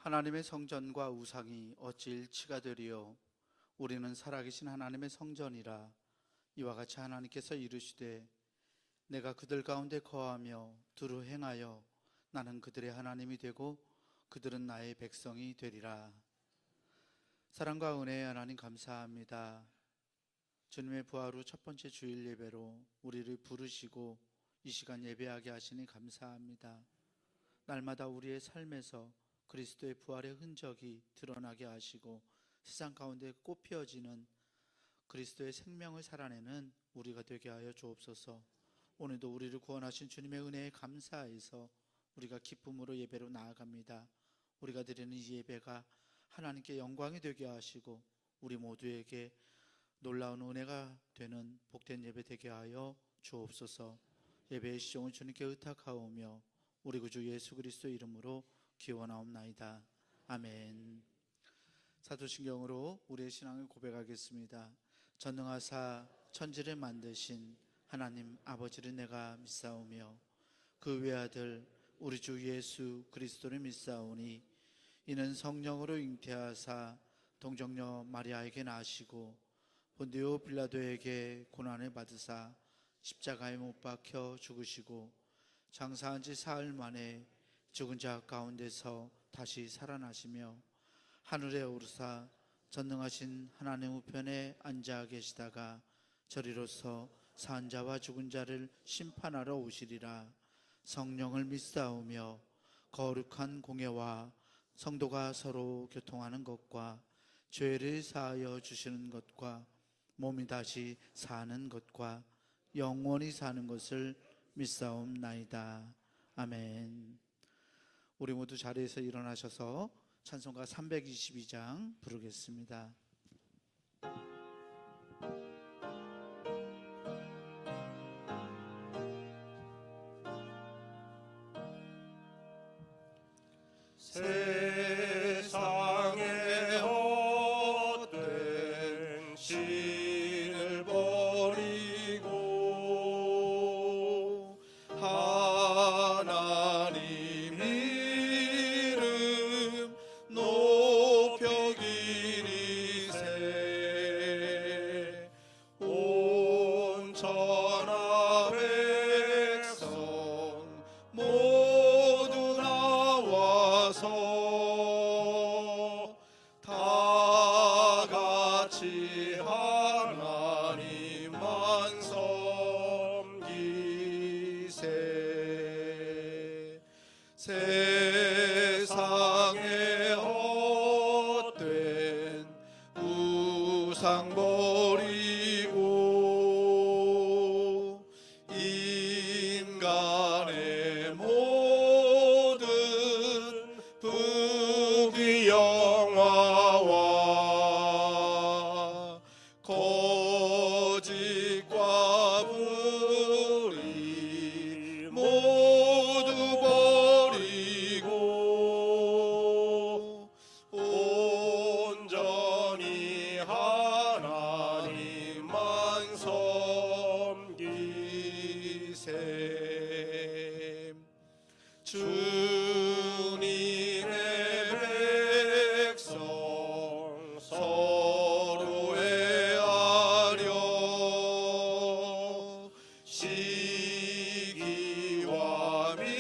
하나님의 성전과 우상이 어찌 일치가 되리요? 우리는 살아계신 하나님의 성전이라. 이와 같이 하나님께서 이르시되 내가 그들 가운데 거하며 두루 행하여 나는 그들의 하나님이 되고 그들은 나의 백성이 되리라. 사랑과 은혜의 하나님 감사합니다. 주님의 부활 후 첫 번째 주일 예배로 우리를 부르시고 이 시간 예배하게 하시니 감사합니다. 날마다 우리의 삶에서 그리스도의 부활의 흔적이 드러나게 하시고 세상 가운데 꽃피어지는 그리스도의 생명을 살아내는 우리가 되게 하여 주옵소서. 오늘도 우리를 구원하신 주님의 은혜에 감사해서 우리가 기쁨으로 예배로 나아갑니다. 우리가 드리는 이 예배가 하나님께 영광이 되게 하시고 우리 모두에게 놀라운 은혜가 되는 복된 예배 되게 하여 주옵소서. 예배의 시종을 주님께 의탁하오며 우리 구주 예수 그리스도 이름으로 기원하옵나이다. 아멘. 사도신경으로 우리의 신앙을 고백하겠습니다. 전능하사 천지를 만드신 하나님 아버지를 내가 믿사오며 그 외아들 우리 주 예수 그리스도를 믿사오니 이는 성령으로 잉태하사 동정녀 마리아에게 나시고 본디오 빌라도에게 고난을 받으사 십자가에 못 박혀 죽으시고 장사한 지 사흘 만에 죽은 자 가운데서 다시 살아나시며 하늘에 오르사 전능하신 하나님 우편에 앉아 계시다가 저리로서 산 자와 죽은 자를 심판하러 오시리라. 성령을 믿사오며 거룩한 공예와 성도가 서로 교통하는 것과 죄를 사하여 주시는 것과 몸이 다시 사는 것과 영원히 사는 것을 믿사옵나이다. 아멘. 우리 모두 자리에서 일어나셔서 찬송가 322장 부르겠습니다. 세상에 헛된 신을 버리고 하나님 이름 높여 기리세. 온 천하 백성 모두 나와서 다 같이 하나님만 섬기세. 세상에 헛된 우상 버리고 인간의 모든 부귀영화와 거짓과 불의 모두 버리고 온전히 하나님만 섬기세. 주님의 백성 서로 애하려 시기와 미움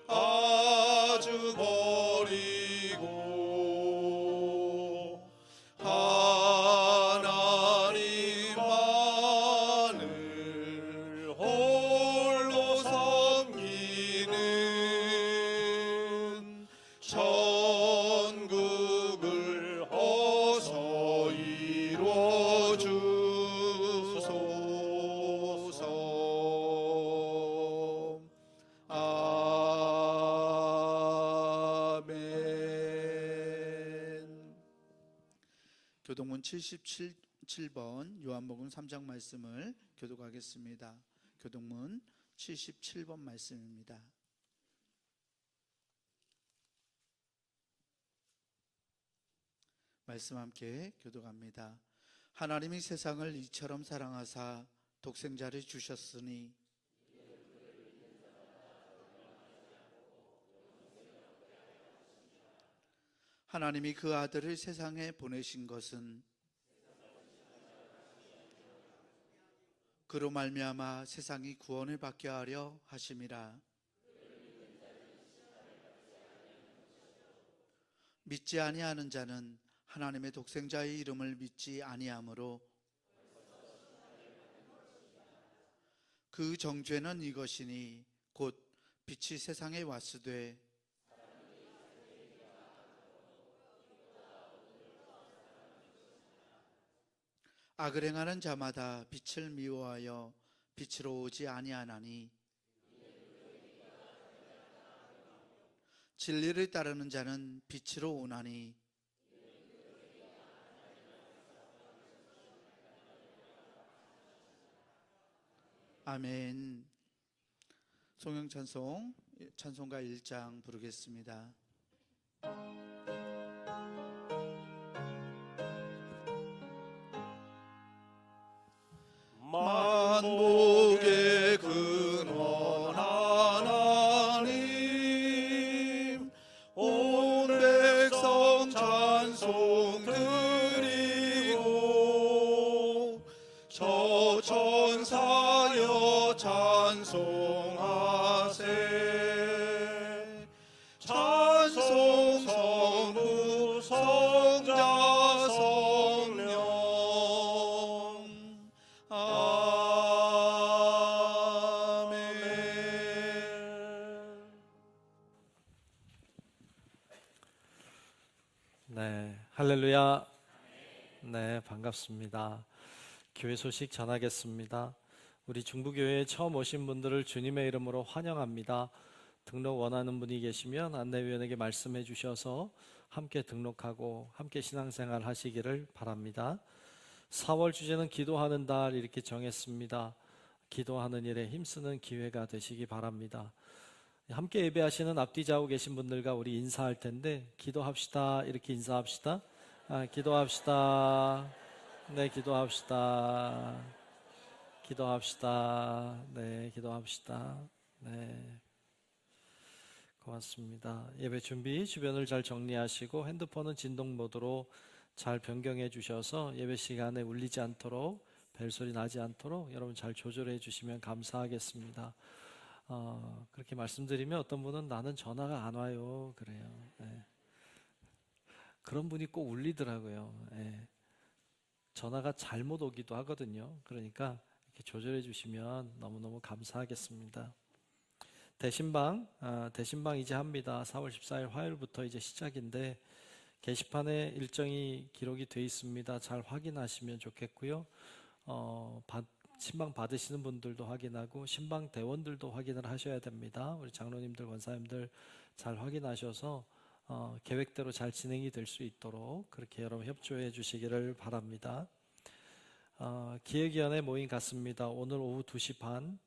아주 버리고 하나님만을 홀로 섬기는 천국을 어서 이루어 주소서. 아멘. 교동문 77번 요한복음 3장 말씀을 교독하겠습니다. 교동문 77번 말씀입니다. 말씀 함께 교독합니다. 하나님이 세상을 이처럼 사랑하사 독생자를 주셨으니 하나님이 그 아들을 세상에 보내신 것은 그로 말미암아 세상이 구원을 받게 하려 하심이라. 믿지 아니하는 자는 하나님의 독생자의 이름을 믿지 아니하므로 그 정죄는 이것이니 곧 빛이 세상에 왔으되 악을 행하는 자마다 빛을 미워하여 빛으로 오지 아니하나니 진리를 따르는 자는 빛으로 오나니 아멘. 송영 찬송 찬송가 1장 부르겠습니다. 만복의 근원 하나님, 온 백성 찬송 드리고 저 천사여 찬송하세. 찬송 성부 성자 성령 네, 할렐루야. 네, 반갑습니다. 교회 소식 전하겠습니다. 우리 중부교회에 처음 오신 분들을 주님의 이름으로 환영합니다. 등록 원하는 분이 계시면 안내위원에게 말씀해 주셔서 함께 등록하고 함께 신앙생활 하시기를 바랍니다. 4월 주제는 기도하는 달 이렇게 정했습니다. 기도하는 일에 힘쓰는 기회가 되시기 바랍니다. 함께 예배하시는 앞뒤 좌우 계신 분들과 우리 인사할 텐데 기도합시다 이렇게 인사합시다. 기도합시다. 네, 기도합시다. 기도합시다. 네, 기도합시다. 네, 고맙습니다. 예배 준비 주변을 잘 정리하시고 핸드폰은 진동 모드로 잘 변경해 주셔서 예배 시간에 울리지 않도록 벨소리 나지 않도록 여러분 잘 조절해 주시면 감사하겠습니다. 그렇게 말씀드리면 어떤 분은 나는 전화가 안 와요 그래요. 네. 그런 분이 꼭 울리더라고요. 네. 전화가 잘못 오기도 하거든요. 그러니까 이렇게 조절해 주시면 너무너무 감사하겠습니다. 대신방 이제 합니다. 4월 14일 화요일부터 이제 시작인데 게시판에 일정이 기록이 돼 있습니다. 잘 확인하시면 좋겠고요. 신방 받으시는 분들도 확인하고 신방 대원들도 확인을 하셔야 됩니다. 우리 장로님들, 권사님들 잘 확인하셔서 계획대로 잘 진행이 될 수 있도록 그렇게 여러분 협조해 주시기를 바랍니다. 기획위원회 모임 갖습니다. 오늘 오후 2시 반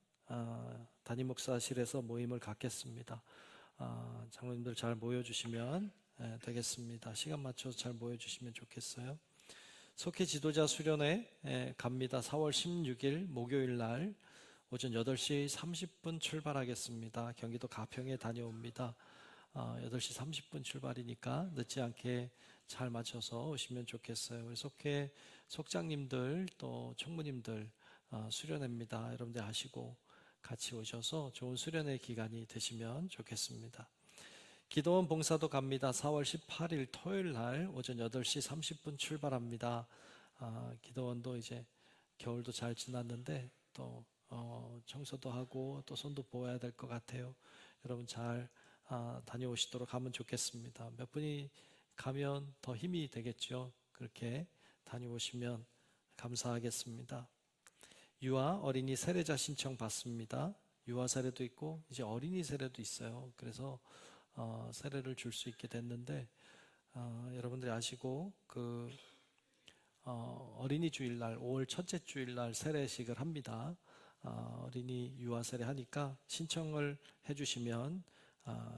담임 목사실에서 모임을 갖겠습니다. 장로님들 잘 모여주시면 되겠습니다. 시간 맞춰서 잘 모여주시면 좋겠어요. 속회 지도자 수련회 갑니다. 4월 16일 목요일 날 오전 8시 30분 출발하겠습니다. 경기도 가평에 다녀옵니다. 8시 30분 출발이니까 늦지 않게 잘 맞춰서 오시면 좋겠어요. 우리 속회 속장님들 또 총무님들 수련회입니다. 여러분들 아시고 같이 오셔서 좋은 수련회 기간이 되시면 좋겠습니다. 기도원 봉사도 갑니다. 4월 18일 토요일 날 오전 8시 30분 출발합니다. 기도원도 이제 겨울도 잘 지났는데 또 청소도 하고 또 손도 보아야 될 것 같아요. 여러분 잘 다녀오시도록 하면 좋겠습니다. 몇 분이 가면 더 힘이 되겠죠. 그렇게 다녀오시면 감사하겠습니다. 유아 어린이 세례자 신청 받습니다. 유아 세례도 있고 이제 어린이 세례도 있어요. 그래서 세례를 줄 수 있게 됐는데 여러분들이 아시고 어린이 주일날 5월 첫째 주일날 세례식을 합니다. 어린이 유아 세례 하니까 신청을 해주시면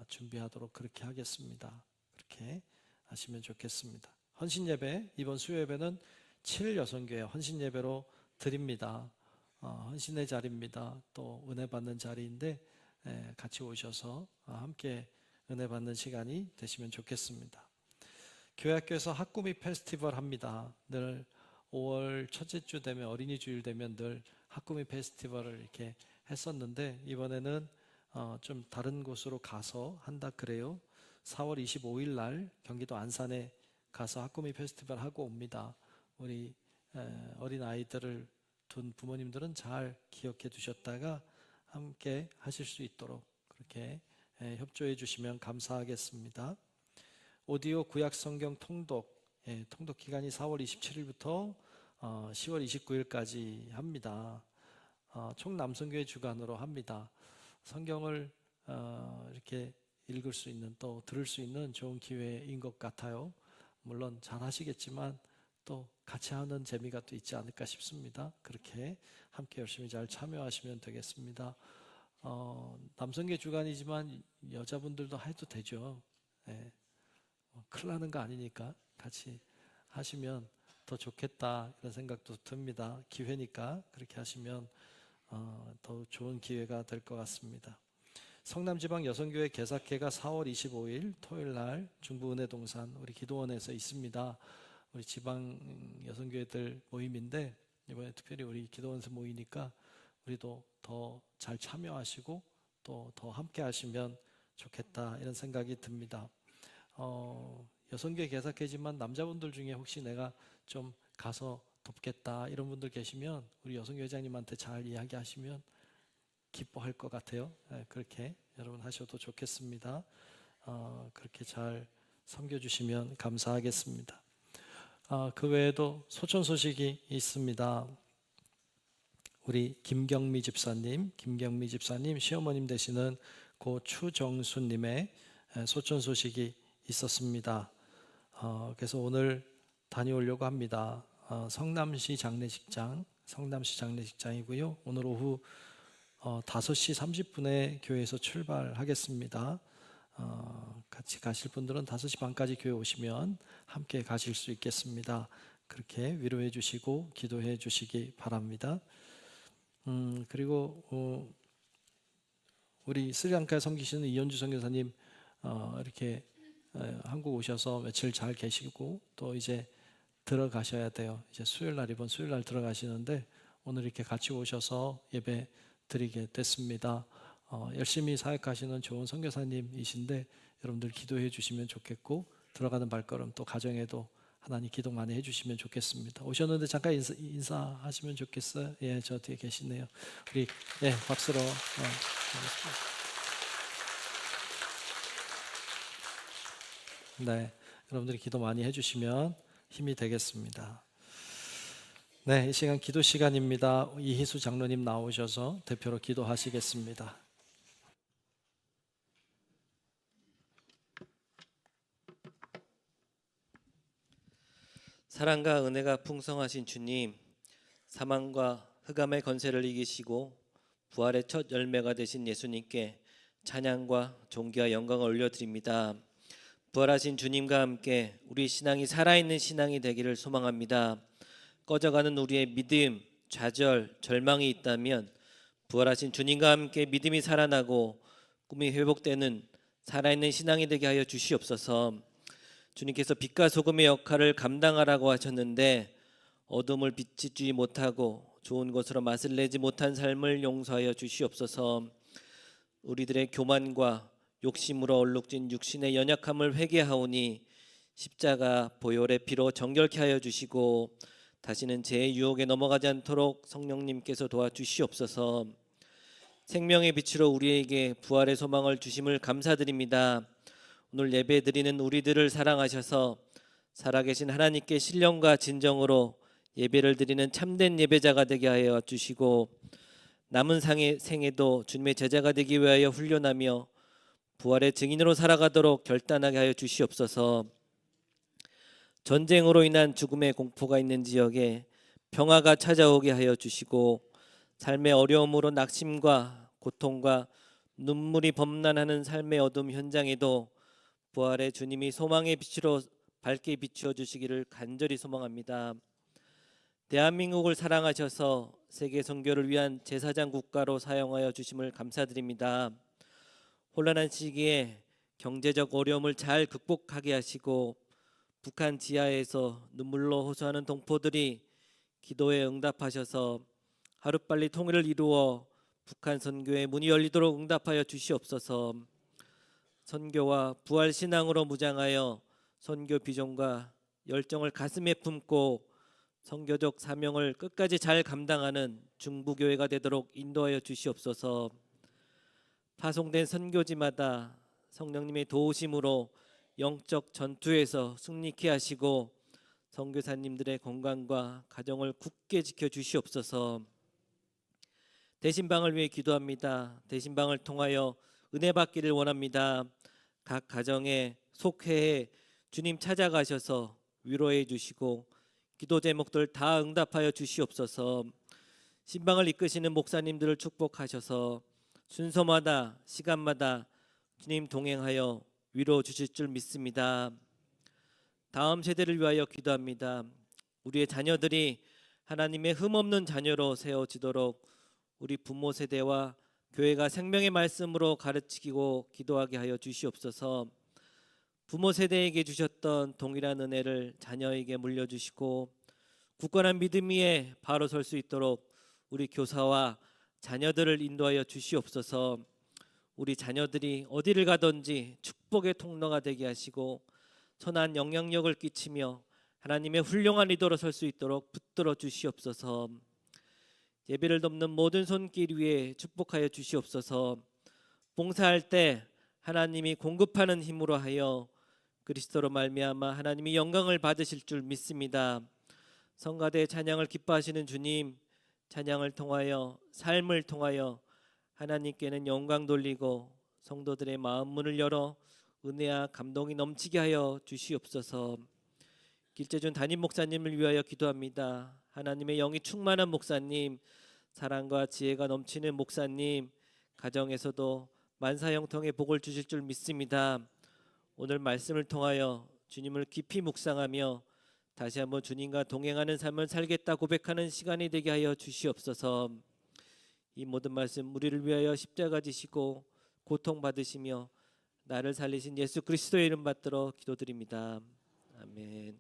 준비하도록 그렇게 하겠습니다. 그렇게 하시면 좋겠습니다. 헌신 예배 이번 수요 예배는 7일 여성교회 헌신 예배로 드립니다. 헌신의 자리입니다. 또 은혜 받는 자리인데 같이 오셔서 함께 은혜 받는 시간이 되시면 좋겠습니다. 교회 학교에서 학구미 페스티벌 합니다. 늘 5월 첫째 주 되면 어린이 주일 되면 늘 학구미 페스티벌을 이렇게 했었는데 이번에는 좀 다른 곳으로 가서 한다 그래요. 4월 25일 날 경기도 안산에 가서 학구미 페스티벌 하고 옵니다. 우리 어린 아이들을 둔 부모님들은 잘 기억해 두셨다가 함께 하실 수 있도록 그렇게 협조해 주시면 감사하겠습니다. 오디오 구약 성경 통독, 통독 기간이 4월 27일부터 10월 29일까지 합니다. 총남성교회 주관으로 합니다. 성경을 이렇게 읽을 수 있는 또 들을 수 있는 좋은 기회인 것 같아요. 물론 잘 하시겠지만 또 같이 하는 재미가 또 있지 않을까 싶습니다. 그렇게 함께 열심히 잘 참여하시면 되겠습니다. 남성교회 주관이지만 여자분들도 해도 되죠. 큰일 나는 거 아니니까 같이 하시면 더 좋겠다 이런 생각도 듭니다. 기회니까 그렇게 하시면 더 좋은 기회가 될 것 같습니다. 성남지방 여성교회 개사회가 4월 25일 토요일 날 중부은혜동산 우리 기도원에서 있습니다. 우리 지방 여성교회들 모임인데 이번에 특별히 우리 기도원에서 모이니까 우리도 더 잘 참여하시고 또 더 함께 하시면 좋겠다 이런 생각이 듭니다. 여성교회 개사회지만 남자분들 중에 혹시 내가 좀 가서 돕겠다 이런 분들 계시면 우리 여성교회 회장님한테 잘 이야기하시면 기뻐할 것 같아요. 그렇게 여러분 하셔도 좋겠습니다. 그렇게 잘 섬겨주시면 감사하겠습니다. 그 외에도 소천 소식이 있습니다. 우리 김경미 집사님 시어머님 되시는 고 추정수님의 소천 소식이 있었습니다. 그래서 오늘 다녀오려고 합니다. 성남시 장례식장이고요. 오늘 오후 5시 30분에 교회에서 출발하겠습니다. 같이 가실 분들은 5시 반까지 교회 오시면 함께 가실 수 있겠습니다. 그렇게 위로해 주시고 기도해 주시기 바랍니다. 그리고 우리 스리랑카에 섬기시는 이현주 선교사님 이렇게 한국 오셔서 며칠 잘 계시고 또 이제 들어가셔야 돼요. 이제 이번 수요일 날 들어가시는데 오늘 이렇게 같이 오셔서 예배 드리게 됐습니다. 열심히 사역하시는 좋은 선교사님이신데 여러분들 기도해 주시면 좋겠고 들어가는 발걸음 또 가정에도 하나님 기도 많이 해주시면 좋겠습니다. 오셨는데 잠깐 인사하시면 좋겠어요. 예, 저 뒤에 계시네요. 우리 박수로 네, 여러분들이 기도 많이 해주시면 힘이 되겠습니다. 네, 이 시간 기도 시간입니다. 이희수 장로님 나오셔서 대표로 기도하시겠습니다. 사랑과 은혜가 풍성하신 주님, 사망과 흑암의 권세를 이기시고 부활의 첫 열매가 되신 예수님께 찬양과 존귀와 영광을 올려드립니다. 부활하신 주님과 함께 우리 신앙이 살아있는 신앙이 되기를 소망합니다. 꺼져가는 우리의 믿음, 좌절, 절망이 있다면 부활하신 주님과 함께 믿음이 살아나고 꿈이 회복되는 살아있는 신앙이 되게 하여 주시옵소서. 주님께서 빛과 소금의 역할을 감당하라고 하셨는데 어둠을 비추지 못하고 좋은 것으로 맛을 내지 못한 삶을 용서하여 주시옵소서. 우리들의 교만과 욕심으로 얼룩진 육신의 연약함을 회개하오니 십자가 보혈의 피로 정결케 하여 주시고 다시는 죄의 유혹에 넘어가지 않도록 성령님께서 도와주시옵소서. 생명의 빛으로 우리에게 부활의 소망을 주심을 감사드립니다. 오늘 예배 드리는 우리들을 사랑하셔서 살아계신 하나님께 신령과 진정으로 예배를 드리는 참된 예배자가 되게 하여 주시고 남은 생에도 주님의 제자가 되기 위하여 훈련하며 부활의 증인으로 살아가도록 결단하게 하여 주시옵소서. 전쟁으로 인한 죽음의 공포가 있는 지역에 평화가 찾아오게 하여 주시고 삶의 어려움으로 낙심과 고통과 눈물이 범람하는 삶의 어둠 현장에도 부활의 주님이 소망의 빛으로 밝게 비추어 주시기를 간절히 소망합니다. 대한민국을 사랑하셔서 세계 선교를 위한 제사장 국가로 사용하여 주심을 감사드립니다. 혼란한 시기에 경제적 어려움을 잘 극복하게 하시고 북한 지하에서 눈물로 호소하는 동포들이 기도에 응답하셔서 하루빨리 통일을 이루어 북한 선교의 문이 열리도록 응답하여 주시옵소서. 선교와 부활 신앙으로 무장하여 선교 비전과 열정을 가슴에 품고 선교적 사명을 끝까지 잘 감당하는 중부교회가 되도록 인도하여 주시옵소서. 파송된 선교지마다 성령님의 도우심으로 영적 전투에서 승리케 하시고 선교사님들의 건강과 가정을 굳게 지켜 주시옵소서. 대신방을 위해 기도합니다. 대신방을 통하여 은혜 받기를 원합니다. 각 가정에 속회에 주님 찾아가셔서 위로해 주시고 기도 제목들 다 응답하여 주시옵소서. 신방을 이끄시는 목사님들을 축복하셔서 순서마다 시간마다 주님 동행하여 위로 주실 줄 믿습니다. 다음 세대를 위하여 기도합니다. 우리의 자녀들이 하나님의 흠없는 자녀로 세워지도록 우리 부모 세대와 교회가 생명의 말씀으로 가르치고 기도하게 하여 주시옵소서. 부모 세대에게 주셨던 동일한 은혜를 자녀에게 물려주시고 굳건한 믿음 위에 바로 설 수 있도록 우리 교사와 자녀들을 인도하여 주시옵소서. 우리 자녀들이 어디를 가든지 축복의 통로가 되게 하시고 선한 영향력을 끼치며 하나님의 훌륭한 리더로 설 수 있도록 붙들어 주시옵소서. 예배를 돕는 모든 손길 위에 축복하여 주시옵소서. 봉사할 때 하나님이 공급하는 힘으로 하여 그리스도로 말미암아 하나님이 영광을 받으실 줄 믿습니다. 성가대 찬양을 기뻐하시는 주님, 찬양을 통하여 삶을 통하여 하나님께는 영광 돌리고 성도들의 마음 문을 열어 은혜와 감동이 넘치게 하여 주시옵소서. 길재준 담임 목사님을 위하여 기도합니다. 하나님의 영이 충만한 목사님, 사랑과 지혜가 넘치는 목사님, 가정에서도 만사형통의 복을 주실 줄 믿습니다. 오늘 말씀을 통하여 주님을 깊이 묵상하며 다시 한번 주님과 동행하는 삶을 살겠다 고백하는 시간이 되게 하여 주시옵소서. 이 모든 말씀 우리를 위하여 십자가 지시고 고통받으시며 나를 살리신 예수 그리스도의 이름 받들어 기도드립니다. 아멘.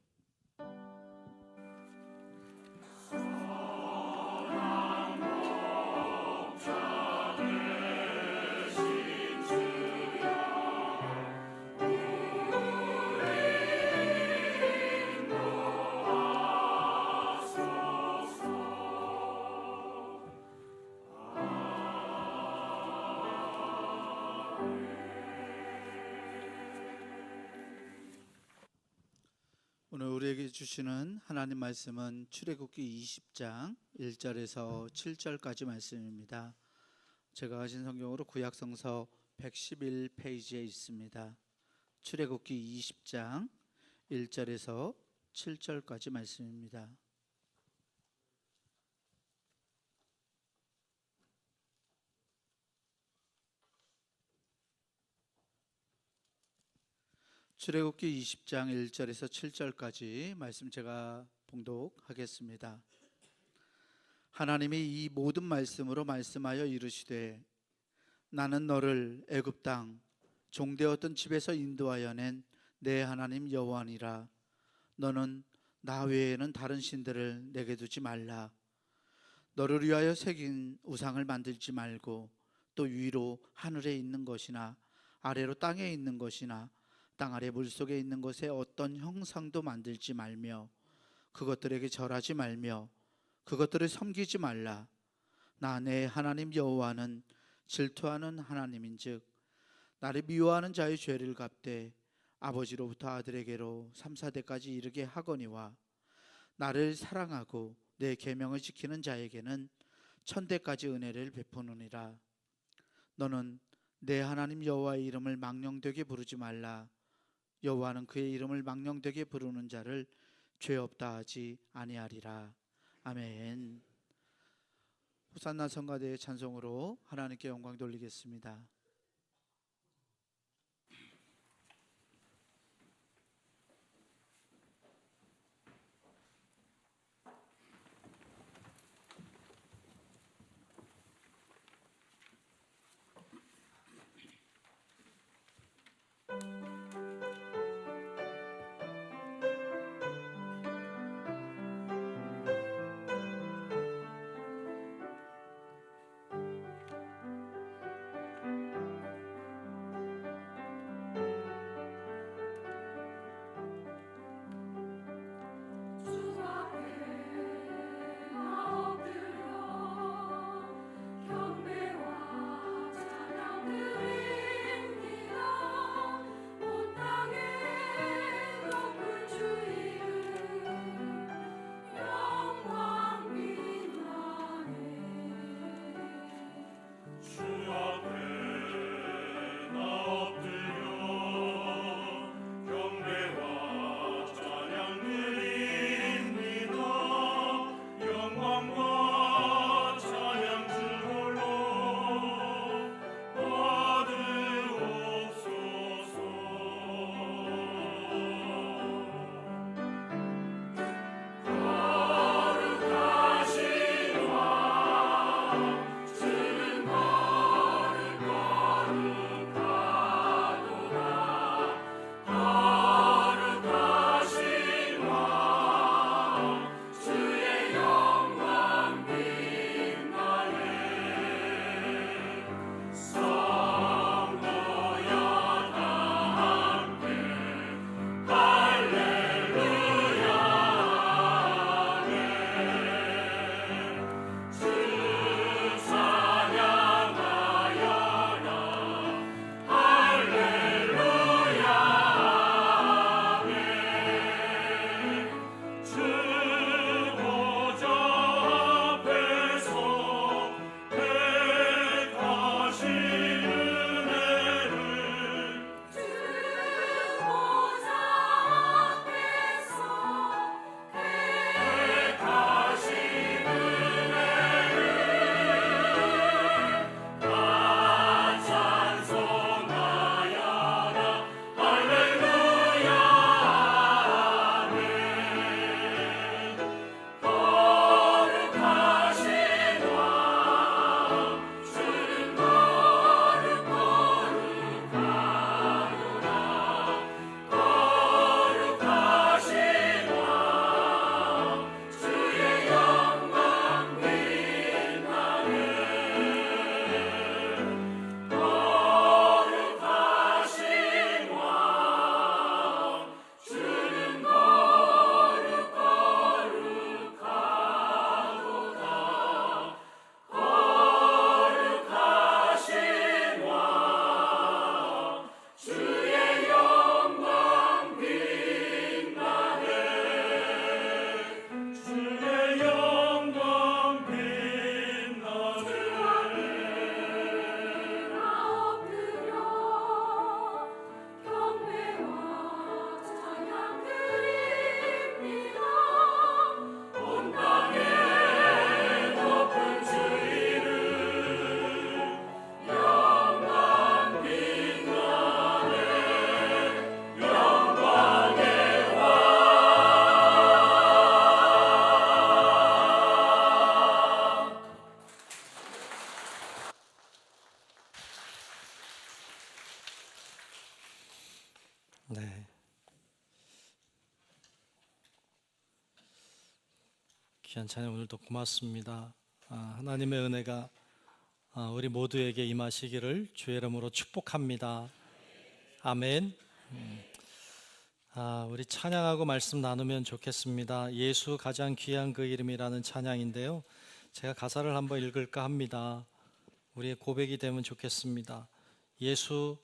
오늘 우리에게 주시는 하나님 말씀은 출애굽기 20장 1절에서 7절까지 말씀입니다. 제가 가진 성경으로 구약성서 111페이지에 있습니다. 출애굽기 20장 1절에서 7절까지 말씀입니다. 출애굽기 20장 1절에서 7절까지 말씀 제가 봉독하겠습니다. 하나님이 이 모든 말씀으로 말씀하여 이르시되 나는 너를 애굽 땅 종되었던 집에서 인도하여 낸 내 하나님 여호와니라. 너는 나 외에는 다른 신들을 내게 두지 말라. 너를 위하여 새긴 우상을 만들지 말고 또 위로 하늘에 있는 것이나 아래로 땅에 있는 것이나 땅 아래 물속에 있는 것에 어떤 형상도 만들지 말며 그것들에게 절하지 말며 그것들을 섬기지 말라. 나 내 하나님 여호와는 질투하는 하나님인즉 나를 미워하는 자의 죄를 갚되 아버지로부터 아들에게로 3, 4대까지 이르게 하거니와 나를 사랑하고 내 계명을 지키는 자에게는 1000대까지 은혜를 베푸느니라. 너는 내 하나님 여호와의 이름을 망령되게 부르지 말라. 여호와는 그의 이름을 망령되게 부르는 자를 죄 없다 하지 아니하리라. 아멘. 호산나 성가대의 찬송으로 하나님께 영광 돌리겠습니다. 네. 귀한 찬양 오늘도 고맙습니다. 하나님의 은혜가 우리 모두에게 임하시기를 주의 이름으로 축복합니다. 아멘. 우리 찬양하고 말씀 나누면 좋겠습니다. 예수 가장 귀한 그 이름이라는 찬양인데요. 제가 가사를 한번 읽을까 합니다. 우리의 고백이 되면 좋겠습니다. 예수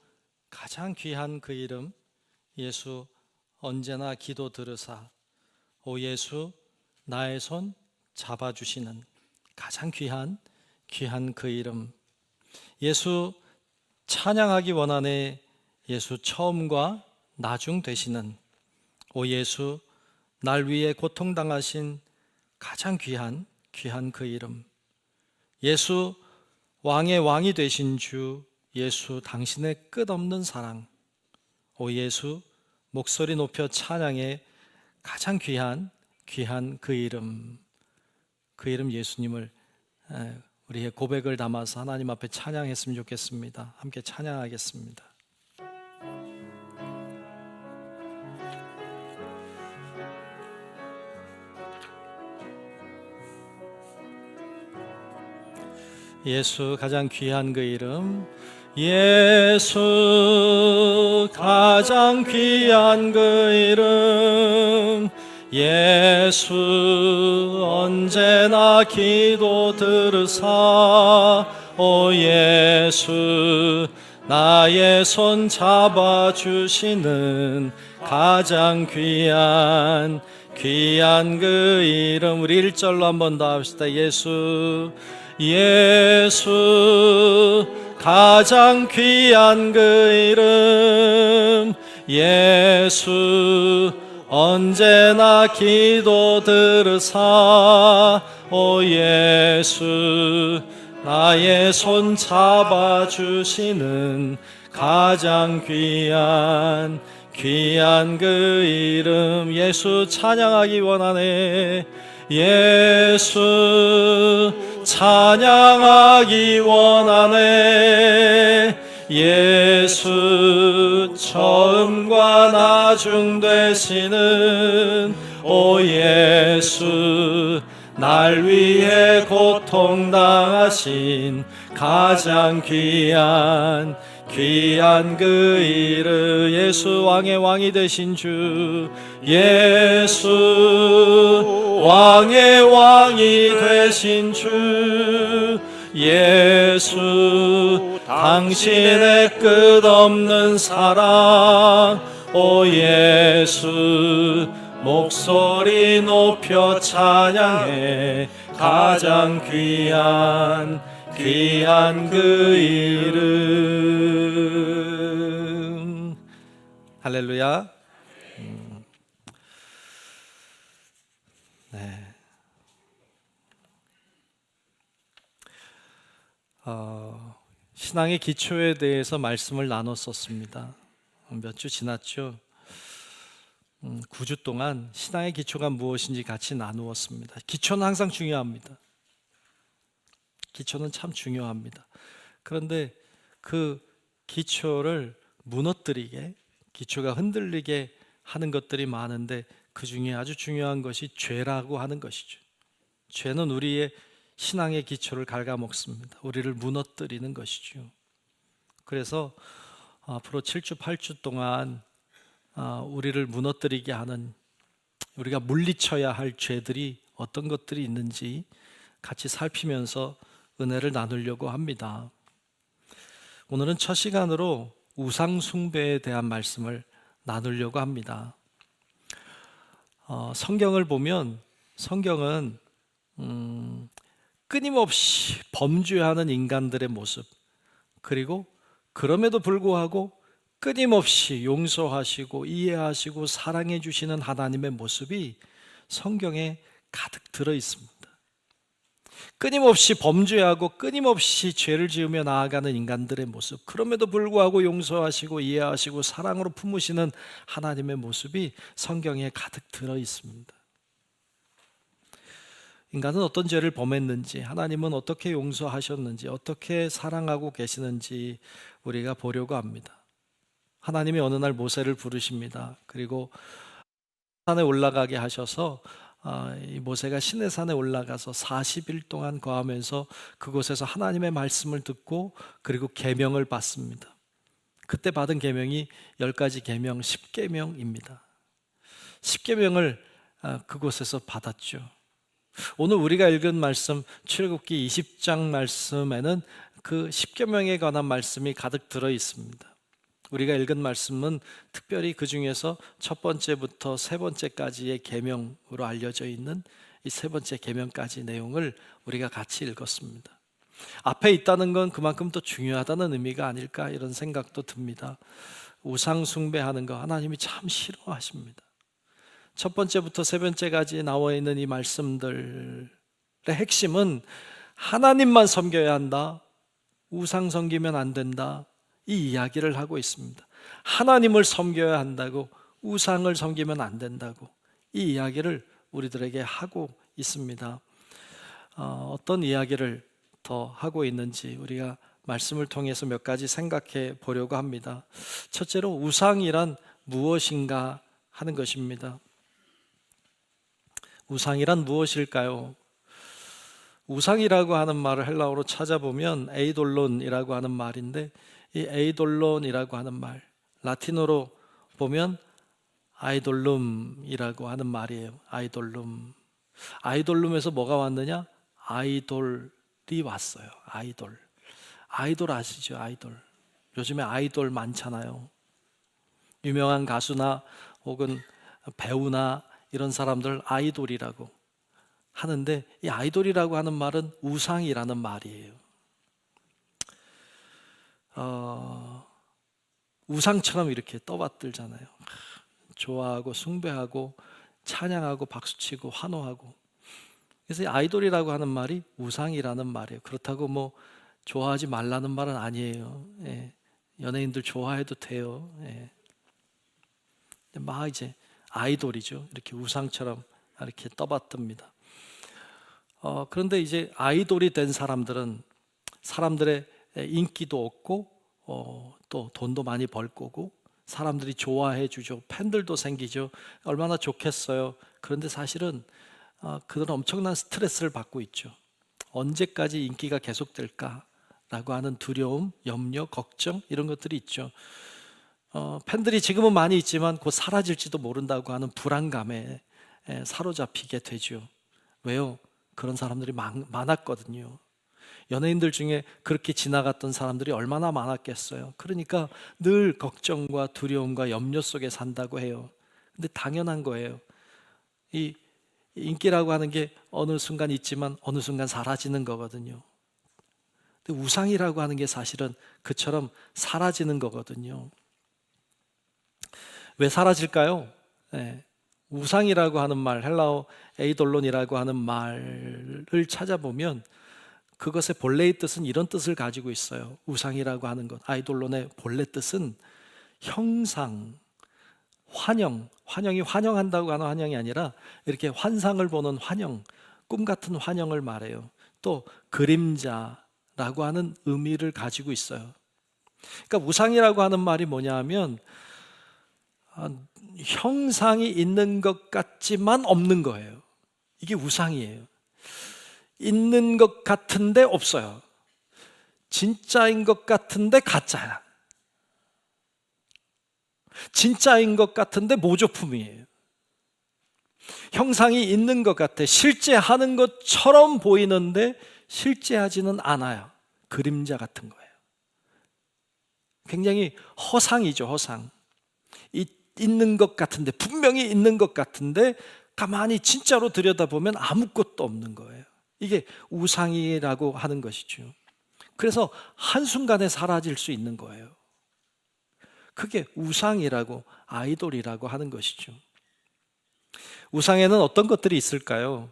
가장 귀한 그 이름, 예수 언제나 기도 들으사, 오 예수 나의 손 잡아주시는 가장 귀한 그 이름. 예수 찬양하기 원하네. 예수 처음과 나중 되시는, 오 예수 날 위해 고통당하신 가장 귀한 그 이름. 예수 왕의 왕이 되신 주, 예수 당신의 끝없는 사랑, 오 예수 목소리 높여 찬양해 가장 귀한 그 이름. 그 이름 예수님을 우리의 고백을 담아서 하나님 앞에 찬양했으면 좋겠습니다. 함께 찬양하겠습니다. 예수 가장 귀한 그 이름, 예수 가장 귀한 그 이름, 예수 언제나 기도 들으사, 오 예수 나의 손 잡아주시는 가장 귀한 그 이름. 우리 1절로 한번 더 합시다. 예수 가장 귀한 그 이름, 예수 언제나 기도 들으사, 오 예수 나의 손 잡아주시는 가장 귀한 그 이름. 예수 찬양하기 원하네. 예수 찬양하기 원하네. 예수 처음과 나중 되시는, 오 예수 날 위해 고통당하신 가장 귀한 그 이름. 예수 왕의 왕이 되신 주, 예수 왕의 왕이 되신 주, 예수 당신의 끝없는 사랑, 오 예수 목소리 높여 찬양해 가장 귀한 그 이름. 할렐루야. 네. 신앙의 기초에 대해서 말씀을 나눴었습니다. 몇 주 지났죠. 9주 동안 신앙의 기초가 무엇인지 같이 나누었습니다. 기초는 항상 중요합니다. 기초는 참 중요합니다. 그런데 그 기초를 무너뜨리게, 기초가 흔들리게 하는 것들이 많은데 그 중에 아주 중요한 것이 죄라고 하는 것이죠. 죄는 우리의 신앙의 기초를 갉아먹습니다. 우리를 무너뜨리는 것이죠. 그래서 앞으로 7주 8주 동안 우리를 무너뜨리게 하는, 우리가 물리쳐야 할 죄들이 어떤 것들이 있는지 같이 살피면서 은혜를 나누려고 합니다. 오늘은 첫 시간으로 우상 숭배에 대한 말씀을 나누려고 합니다. 성경을 보면 성경은 끊임없이 범죄하는 인간들의 모습, 그리고 그럼에도 불구하고 끊임없이 용서하시고 이해하시고 사랑해 주시는 하나님의 모습이 성경에 가득 들어 있습니다. 끊임없이 범죄하고 끊임없이 죄를 지으며 나아가는 인간들의 모습, 그럼에도 불구하고 용서하시고 이해하시고 사랑으로 품으시는 하나님의 모습이 성경에 가득 들어 있습니다. 인간은 어떤 죄를 범했는지, 하나님은 어떻게 용서하셨는지, 어떻게 사랑하고 계시는지 우리가 보려고 합니다. 하나님이 어느 날 모세를 부르십니다. 그리고 산에 올라가게 하셔서 이 모세가 시내산에 올라가서 40일 동안 거하면서 그곳에서 하나님의 말씀을 듣고 그리고 계명을 받습니다. 그때 받은 계명이 10가지 계명 10계명입니다. 10계명을 그곳에서 받았죠. 오늘 우리가 읽은 말씀 출애굽기 20장 말씀에는 그 10계명에 관한 말씀이 가득 들어 있습니다. 우리가 읽은 말씀은 특별히 그 중에서 첫 번째부터 세 번째까지의 계명으로 알려져 있는 이 세 번째 계명까지 내용을 우리가 같이 읽었습니다. 앞에 있다는 건 그만큼 또 중요하다는 의미가 아닐까 이런 생각도 듭니다. 우상 숭배하는 거 하나님이 참 싫어하십니다. 첫 번째부터 세 번째까지 나와 있는 이 말씀들의 핵심은 하나님만 섬겨야 한다, 우상 섬기면 안 된다, 이 이야기를 하고 있습니다. 하나님을 섬겨야 한다고, 우상을 섬기면 안 된다고 이 이야기를 우리들에게 하고 있습니다. 어떤 이야기를 더 하고 있는지 우리가 말씀을 통해서 몇 가지 생각해 보려고 합니다. 첫째로 우상이란 무엇인가 하는 것입니다. 우상이란 무엇일까요? 우상이라고 하는 말을 헬라어로 찾아보면 에이돌론이라고 하는 말인데, 이 에이돌론이라고 하는 말, 라틴어로 보면 아이돌룸이라고 하는 말이에요. 아이돌룸. 아이돌룸에서 뭐가 왔느냐? 아이돌이 왔어요. 아이돌. 아이돌 아시죠? 아이돌. 요즘에 아이돌 많잖아요. 유명한 가수나 혹은 배우나 이런 사람들 아이돌이라고 하는데, 이 아이돌이라고 하는 말은 우상이라는 말이에요. 우상처럼 이렇게 떠받들잖아요. 좋아하고 숭배하고 찬양하고 박수치고 환호하고. 그래서 이 아이돌이라고 하는 말이 우상이라는 말이에요. 그렇다고 뭐 좋아하지 말라는 말은 아니에요. 예. 연예인들 좋아해도 돼요. 예. 막 이제 아이돌이죠. 이렇게 우상처럼 이렇게 떠받듭니다. 그런데 이제 아이돌이 된 사람들은 사람들의 인기도 얻고 또 돈도 많이 벌 거고 사람들이 좋아해 주죠. 팬들도 생기죠. 얼마나 좋겠어요. 그런데 사실은 그들은 엄청난 스트레스를 받고 있죠. 언제까지 인기가 계속될까라고 하는 두려움, 염려, 걱정 이런 것들이 있죠. 팬들이 지금은 많이 있지만 곧 사라질지도 모른다고 하는 불안감에 사로잡히게 되죠. 왜요? 그런 사람들이 많았거든요. 연예인들 중에 그렇게 지나갔던 사람들이 얼마나 많았겠어요. 그러니까 늘 걱정과 두려움과 염려 속에 산다고 해요. 근데 당연한 거예요. 이 인기라고 하는 게 어느 순간 있지만 어느 순간 사라지는 거거든요. 근데 우상이라고 하는 게 사실은 그처럼 사라지는 거거든요. 왜 사라질까요? 네. 우상이라고 하는 말, 헬라어 에이돌론이라고 하는 말을 찾아보면 그것의 본래의 뜻은 이런 뜻을 가지고 있어요. 우상이라고 하는 것, 아이돌론의 본래 뜻은 형상, 환영, 환영이 환영한다고 하는 환영이 아니라 이렇게 환상을 보는 환영, 꿈 같은 환영을 말해요. 또 그림자라고 하는 의미를 가지고 있어요. 그러니까 우상이라고 하는 말이 뭐냐 하면 형상이 있는 것 같지만 없는 거예요. 이게 우상이에요. 있는 것 같은데 없어요. 진짜인 것 같은데 가짜야. 진짜인 것 같은데 모조품이에요. 형상이 있는 것 같아. 실제 하는 것처럼 보이는데 실제 하지는 않아요. 그림자 같은 거예요. 굉장히 허상이죠, 허상. 있는 것 같은데, 분명히 있는 것 같은데 가만히 진짜로 들여다보면 아무것도 없는 거예요. 이게 우상이라고 하는 것이죠. 그래서 한순간에 사라질 수 있는 거예요. 그게 우상이라고, 아이돌이라고 하는 것이죠. 우상에는 어떤 것들이 있을까요?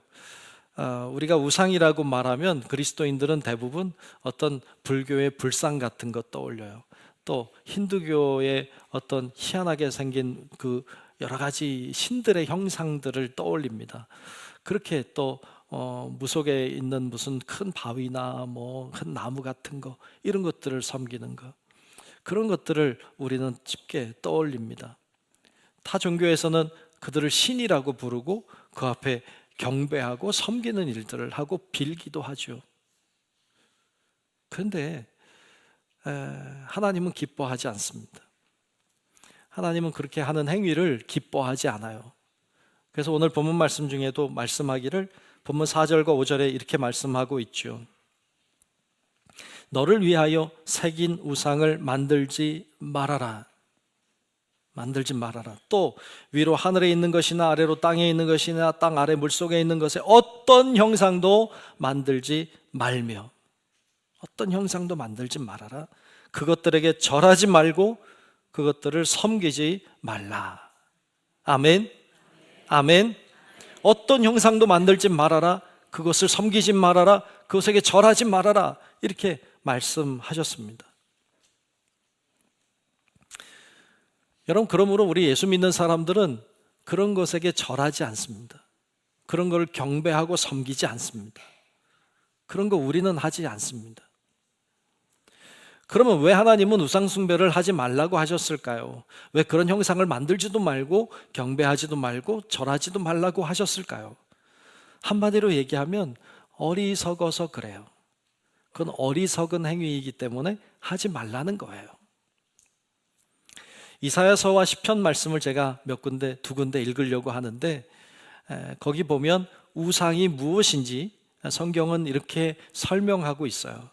우리가 우상이라고 말하면 그리스도인들은 대부분 어떤 불교의 불상 같은 것 떠올려요. 또 힌두교의 어떤 희한하게 생긴 그 여러 가지 신들의 형상들을 떠올립니다. 그렇게 또 무속에 있는 무슨 큰 바위나 뭐 큰 나무 같은 거 이런 것들을 섬기는 거. 그런 것들을 우리는 쉽게 떠올립니다. 타 종교에서는 그들을 신이라고 부르고 그 앞에 경배하고 섬기는 일들을 하고 빌기도 하죠. 그런데 하나님은 기뻐하지 않습니다. 하나님은 그렇게 하는 행위를 기뻐하지 않아요. 그래서 오늘 본문 말씀 중에도 말씀하기를 본문 4절과 5절에 이렇게 말씀하고 있죠. 너를 위하여 새긴 우상을 만들지 말아라. 만들지 말아라. 또 위로 하늘에 있는 것이나 아래로 땅에 있는 것이나 땅 아래 물속에 있는 것에 어떤 형상도 만들지 말며, 어떤 형상도 만들지 말아라. 그것들에게 절하지 말고 그것들을 섬기지 말라. 아멘. 아멘. 어떤 형상도 만들지 말아라. 그것을 섬기지 말아라. 그것에게 절하지 말아라. 이렇게 말씀하셨습니다. 여러분, 그러므로 우리 예수 믿는 사람들은 그런 것에게 절하지 않습니다. 그런 걸 경배하고 섬기지 않습니다. 그런 거 우리는 하지 않습니다. 그러면 왜 하나님은 우상 숭배를 하지 말라고 하셨을까요? 왜 그런 형상을 만들지도 말고 경배하지도 말고 절하지도 말라고 하셨을까요? 한마디로 얘기하면 어리석어서 그래요. 그건 어리석은 행위이기 때문에 하지 말라는 거예요. 이사야서와 시편 말씀을 제가 두 군데 읽으려고 하는데, 거기 보면 우상이 무엇인지 성경은 이렇게 설명하고 있어요.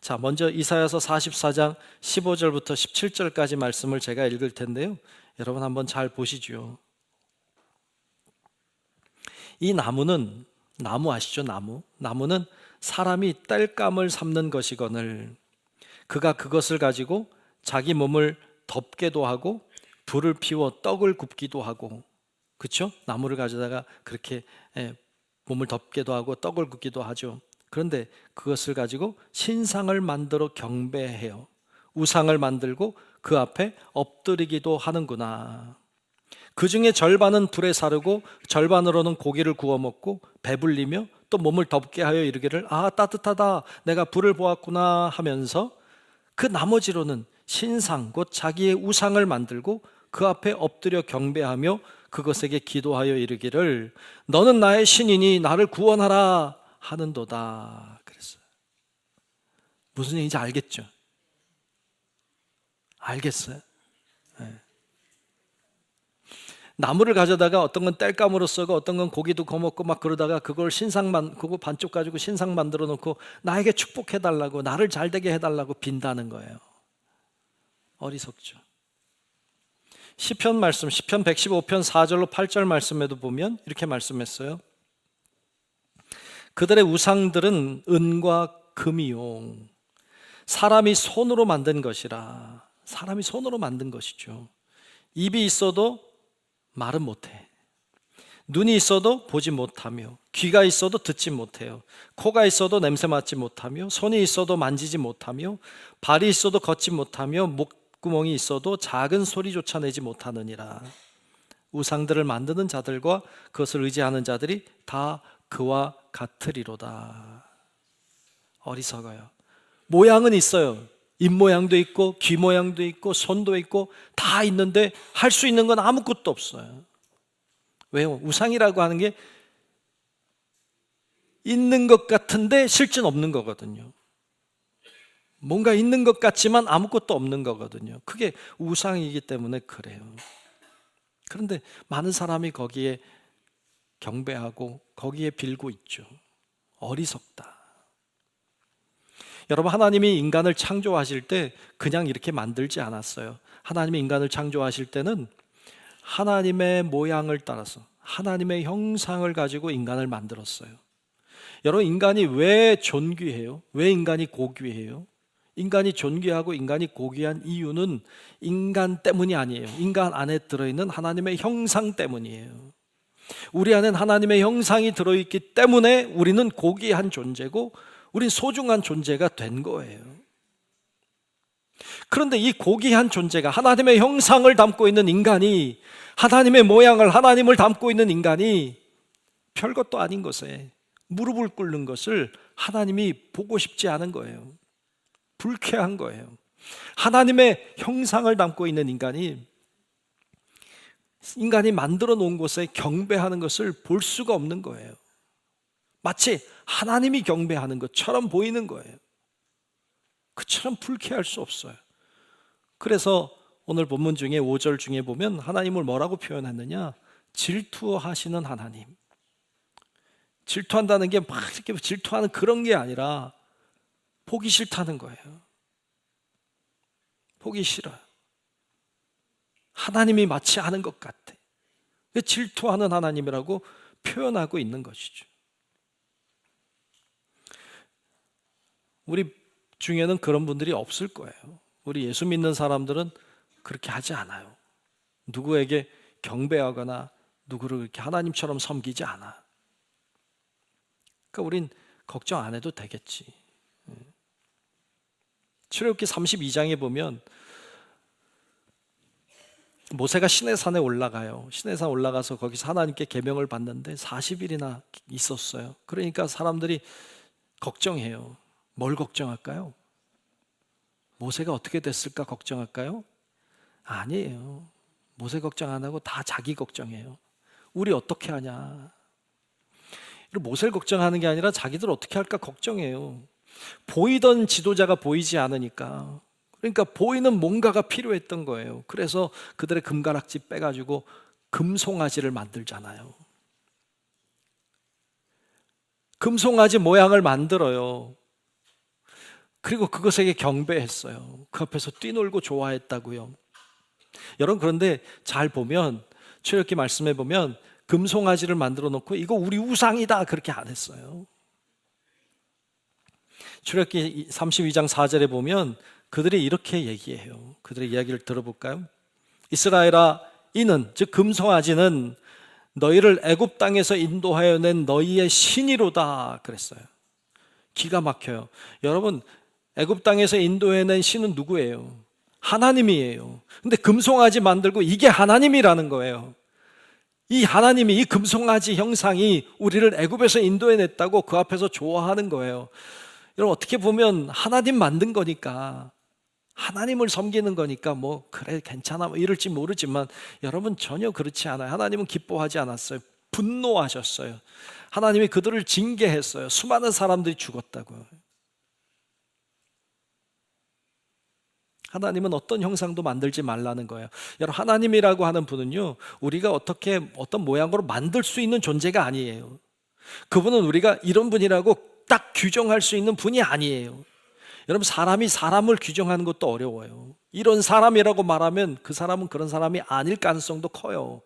자, 먼저 이사야서 44장 15절부터 17절까지 말씀을 제가 읽을 텐데요. 여러분 한번 잘 보시죠. 이 나무는, 나무 아시죠? 나무는 사람이 땔감을 삼는 것이거늘 그가 그것을 가지고 자기 몸을 덮게도 하고 불을 피워 떡을 굽기도 하고, 그렇죠? 나무를 가져다가 그렇게 몸을 덮게도 하고 떡을 굽기도 하죠. 그런데 그것을 가지고 신상을 만들어 경배해요. 우상을 만들고 그 앞에 엎드리기도 하는구나. 그 중에 절반은 불에 사르고 절반으로는 고기를 구워 먹고 배불리며 또 몸을 덮게 하여 이르기를 아 따뜻하다 내가 불을 보았구나 하면서 그 나머지로는 신상 곧 자기의 우상을 만들고 그 앞에 엎드려 경배하며 그것에게 기도하여 이르기를 너는 나의 신이니 나를 구원하라 하는도다. 그랬어요. 무슨 얘기인지 알겠죠? 알겠어요? 네. 나무를 가져다가 어떤 건 땔감으로 쓰고 어떤 건 고기도 거먹고 막 그러다가 그걸 그거 반쪽 가지고 신상 만들어 놓고 나에게 축복해달라고 나를 잘되게 해달라고 빈다는 거예요. 어리석죠. 시편 115편 4절로 8절 말씀에도 보면 이렇게 말씀했어요. 그들의 우상들은 은과 금이요 사람이 손으로 만든 것이라. 사람이 손으로 만든 것이죠. 입이 있어도 말은 못해. 눈이 있어도 보지 못하며 귀가 있어도 듣지 못해요. 코가 있어도 냄새 맡지 못하며 손이 있어도 만지지 못하며 발이 있어도 걷지 못하며 목구멍이 있어도 작은 소리조차 내지 못하느니라. 우상들을 만드는 자들과 그것을 의지하는 자들이 다 그와 같으리로다. 어리석어요. 모양은 있어요. 입 모양도 있고 귀 모양도 있고 손도 있고 다 있는데 할 수 있는 건 아무것도 없어요. 왜요? 우상이라고 하는 게 있는 것 같은데 실제는 없는 거거든요. 뭔가 있는 것 같지만 아무것도 없는 거거든요. 그게 우상이기 때문에 그래요. 그런데 많은 사람이 거기에 경배하고 거기에 빌고 있죠. 어리석다. 여러분, 하나님이 인간을 창조하실 때 그냥 이렇게 만들지 않았어요. 하나님이 인간을 창조하실 때는 하나님의 모양을 따라서 하나님의 형상을 가지고 인간을 만들었어요. 여러분, 인간이 왜 존귀해요? 왜 인간이 고귀해요? 인간이 존귀하고 인간이 고귀한 이유는 인간 때문이 아니에요. 인간 안에 들어있는 하나님의 형상 때문이에요. 우리 안엔 하나님의 형상이 들어있기 때문에 우리는 고귀한 존재고 우린 소중한 존재가 된 거예요. 그런데 이 고귀한 존재가 하나님의 형상을 담고 있는 인간이 하나님의 모양을 하나님을 담고 있는 인간이 별것도 아닌 것에 무릎을 꿇는 것을 하나님이 보고 싶지 않은 거예요. 불쾌한 거예요. 하나님의 형상을 담고 있는 인간이 만들어 놓은 곳에 경배하는 것을 볼 수가 없는 거예요. 마치 하나님이 경배하는 것처럼 보이는 거예요. 그처럼 불쾌할 수 없어요. 그래서 오늘 본문 중에 5절 중에 보면 하나님을 뭐라고 표현했느냐? 질투하시는 하나님. 질투한다는 게 막 이렇게 질투하는 그런 게 아니라 보기 싫다는 거예요. 보기 싫어요. 하나님이 마치 하는 것 같아. 질투하는 하나님이라고 표현하고 있는 것이죠. 우리 중에는 그런 분들이 없을 거예요. 우리 예수 믿는 사람들은 그렇게 하지 않아요. 누구에게 경배하거나 누구를 이렇게 하나님처럼 섬기지 않아. 그러니까 우린 걱정 안 해도 되겠지. 출애굽기 32장에 보면 모세가 시내산에 올라가요. 시내산 올라가서 거기서 하나님께 계명을 받는데 40일이나 있었어요. 그러니까 사람들이 걱정해요. 뭘 걱정할까요? 모세가 어떻게 됐을까 걱정할까요? 아니에요. 모세 걱정 안 하고 다 자기 걱정해요. 우리 어떻게 하냐. 모세를 걱정하는 게 아니라 자기들 어떻게 할까 걱정해요. 보이던 지도자가 보이지 않으니까. 그러니까 보이는 뭔가가 필요했던 거예요. 그래서 그들의 금가락지 빼가지고 금송아지를 만들잖아요. 금송아지 모양을 만들어요. 그리고 그것에게 경배했어요. 그 앞에서 뛰놀고 좋아했다고요. 여러분, 그런데 잘 보면 출애굽기 말씀해 보면 금송아지를 만들어 놓고 이거 우리 우상이다 그렇게 안 했어요. 출애굽기 32장 4절에 보면 그들이 이렇게 얘기해요. 그들의 이야기를 들어볼까요? 이스라엘아, 이는 즉 금송아지는 너희를 애굽 땅에서 인도하여 낸 너희의 신이로다 그랬어요. 기가 막혀요. 여러분, 애굽 땅에서 인도해낸 신은 누구예요? 하나님이에요. 근데 금송아지 만들고 이게 하나님이라는 거예요. 이 하나님이, 이 금송아지 형상이 우리를 애굽에서 인도해냈다고 그 앞에서 좋아하는 거예요. 여러분, 어떻게 보면 하나님 만든 거니까, 하나님을 섬기는 거니까 뭐 그래 괜찮아 뭐 이럴지 모르지만 여러분, 전혀 그렇지 않아요. 하나님은 기뻐하지 않았어요. 분노하셨어요. 하나님이 그들을 징계했어요. 수많은 사람들이 죽었다고요. 하나님은 어떤 형상도 만들지 말라는 거예요. 여러분, 하나님이라고 하는 분은요, 우리가 어떤 모양으로 만들 수 있는 존재가 아니에요. 그분은 우리가 이런 분이라고 딱 규정할 수 있는 분이 아니에요. 여러분, 사람이 사람을 규정하는 것도 어려워요. 이런 사람이라고 말하면 그 사람은 그런 사람이 아닐 가능성도 커요.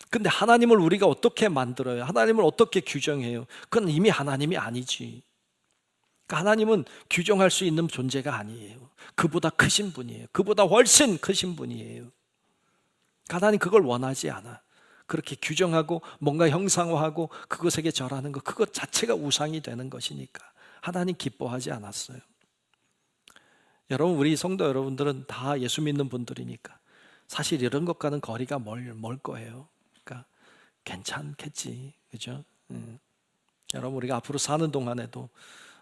근데 하나님을 우리가 어떻게 만들어요? 하나님을 어떻게 규정해요? 그건 이미 하나님이 아니지. 그러니까 하나님은 규정할 수 있는 존재가 아니에요. 그보다 크신 분이에요. 그보다 훨씬 크신 분이에요. 하나님 그걸 원하지 않아. 그렇게 규정하고 뭔가 형상화하고 그것에게 절하는 것, 그것 자체가 우상이 되는 것이니까 하나님 기뻐하지 않았어요. 여러분, 우리 성도 여러분들은 다 예수 믿는 분들이니까 사실 이런 것과는 거리가 멀 거예요. 그러니까 괜찮겠지, 그죠? 여러분, 우리가 앞으로 사는 동안에도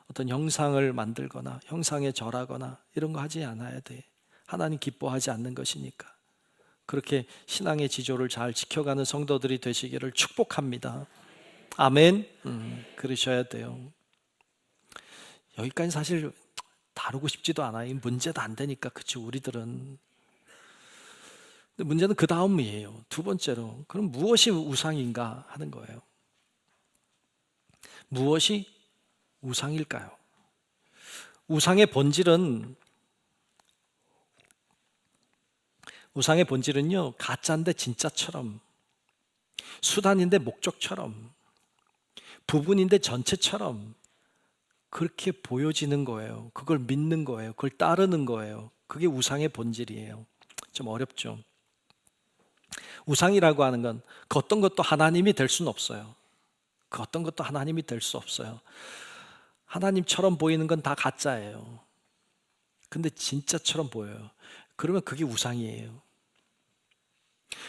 어떤 형상을 만들거나 형상에 절하거나 이런 거 하지 않아야 돼. 하나님 기뻐하지 않는 것이니까. 그렇게 신앙의 지조를 잘 지켜가는 성도들이 되시기를 축복합니다. 아멘. 그러셔야 돼요. 여기까지 사실 다루고 싶지도 않아요. 문제도 안 되니까. 그치, 우리들은. 근데 문제는 그 다음이에요. 두 번째로, 그럼 무엇이 우상인가 하는 거예요. 무엇이 우상일까요? 우상의 본질은요, 가짜인데 진짜처럼, 수단인데 목적처럼, 부분인데 전체처럼 그렇게 보여지는 거예요. 그걸 믿는 거예요. 그걸 따르는 거예요. 그게 우상의 본질이에요. 좀 어렵죠. 우상이라고 하는 건 그 어떤 것도 하나님이 될 수는 없어요. 그 어떤 것도 하나님이 될 수 없어요. 하나님처럼 보이는 건 다 가짜예요. 근데 진짜처럼 보여요. 그러면 그게 우상이에요.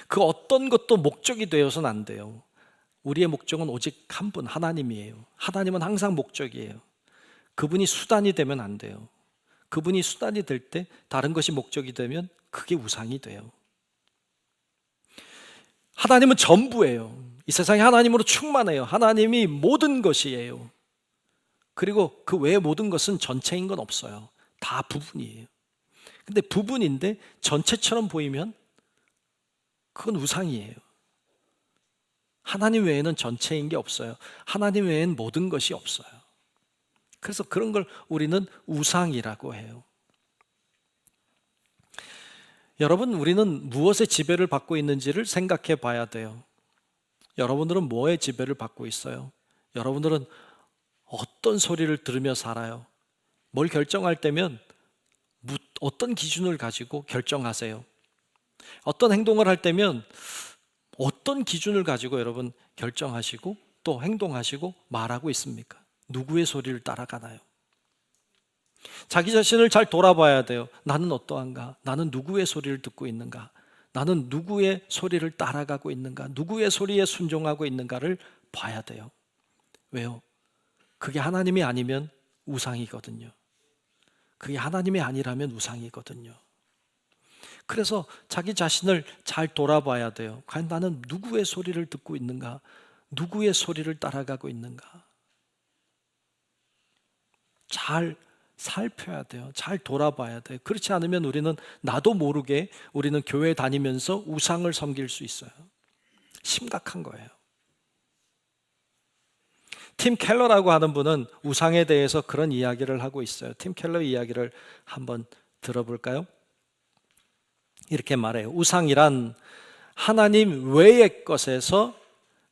그 어떤 것도 목적이 되어서는 안 돼요. 우리의 목적은 오직 한 분, 하나님이에요. 하나님은 항상 목적이에요. 그분이 수단이 되면 안 돼요. 그분이 수단이 될 때 다른 것이 목적이 되면 그게 우상이 돼요. 하나님은 전부예요. 이 세상에 하나님으로 충만해요. 하나님이 모든 것이에요. 그리고 그 외의 모든 것은 전체인 건 없어요. 다 부분이에요. 근데 부분인데 전체처럼 보이면 그건 우상이에요. 하나님 외에는 전체인 게 없어요. 하나님 외에는 모든 것이 없어요. 그래서 그런 걸 우리는 우상이라고 해요. 여러분, 우리는 무엇의 지배를 받고 있는지를 생각해 봐야 돼요. 여러분들은 뭐의 지배를 받고 있어요? 여러분들은 어떤 소리를 들으며 살아요? 뭘 결정할 때면 어떤 기준을 가지고 결정하세요? 어떤 행동을 할 때면 어떤 기준을 가지고 여러분 결정하시고 또 행동하시고 말하고 있습니까? 누구의 소리를 따라가나요? 자기 자신을 잘 돌아봐야 돼요. 나는 어떠한가? 나는 누구의 소리를 듣고 있는가? 나는 누구의 소리를 따라가고 있는가? 누구의 소리에 순종하고 있는가를 봐야 돼요. 왜요? 그게 하나님이 아니면 우상이거든요. 그게 하나님이 아니라면 우상이거든요. 그래서 자기 자신을 잘 돌아봐야 돼요. 과연 나는 누구의 소리를 듣고 있는가? 누구의 소리를 따라가고 있는가? 잘 살펴야 돼요. 잘 돌아봐야 돼요. 그렇지 않으면 우리는 나도 모르게 우리는 교회 다니면서 우상을 섬길 수 있어요. 심각한 거예요. 팀 켈러라고 하는 분은 우상에 대해서 그런 이야기를 하고 있어요. 팀 켈러 이야기를 한번 들어볼까요? 이렇게 말해요. 우상이란 하나님 외의 것에서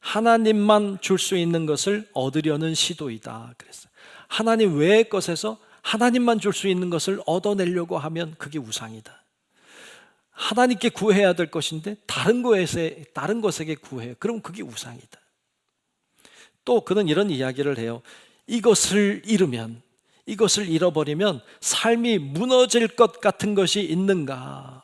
하나님만 줄 수 있는 것을 얻으려는 시도이다. 그랬어요. 하나님 외의 것에서 하나님만 줄 수 있는 것을 얻어내려고 하면 그게 우상이다. 하나님께 구해야 될 것인데 다른 것에게 구해요. 그럼 그게 우상이다. 또 그는 이런 이야기를 해요. 이것을 잃으면, 이것을 잃어버리면 삶이 무너질 것 같은 것이 있는가?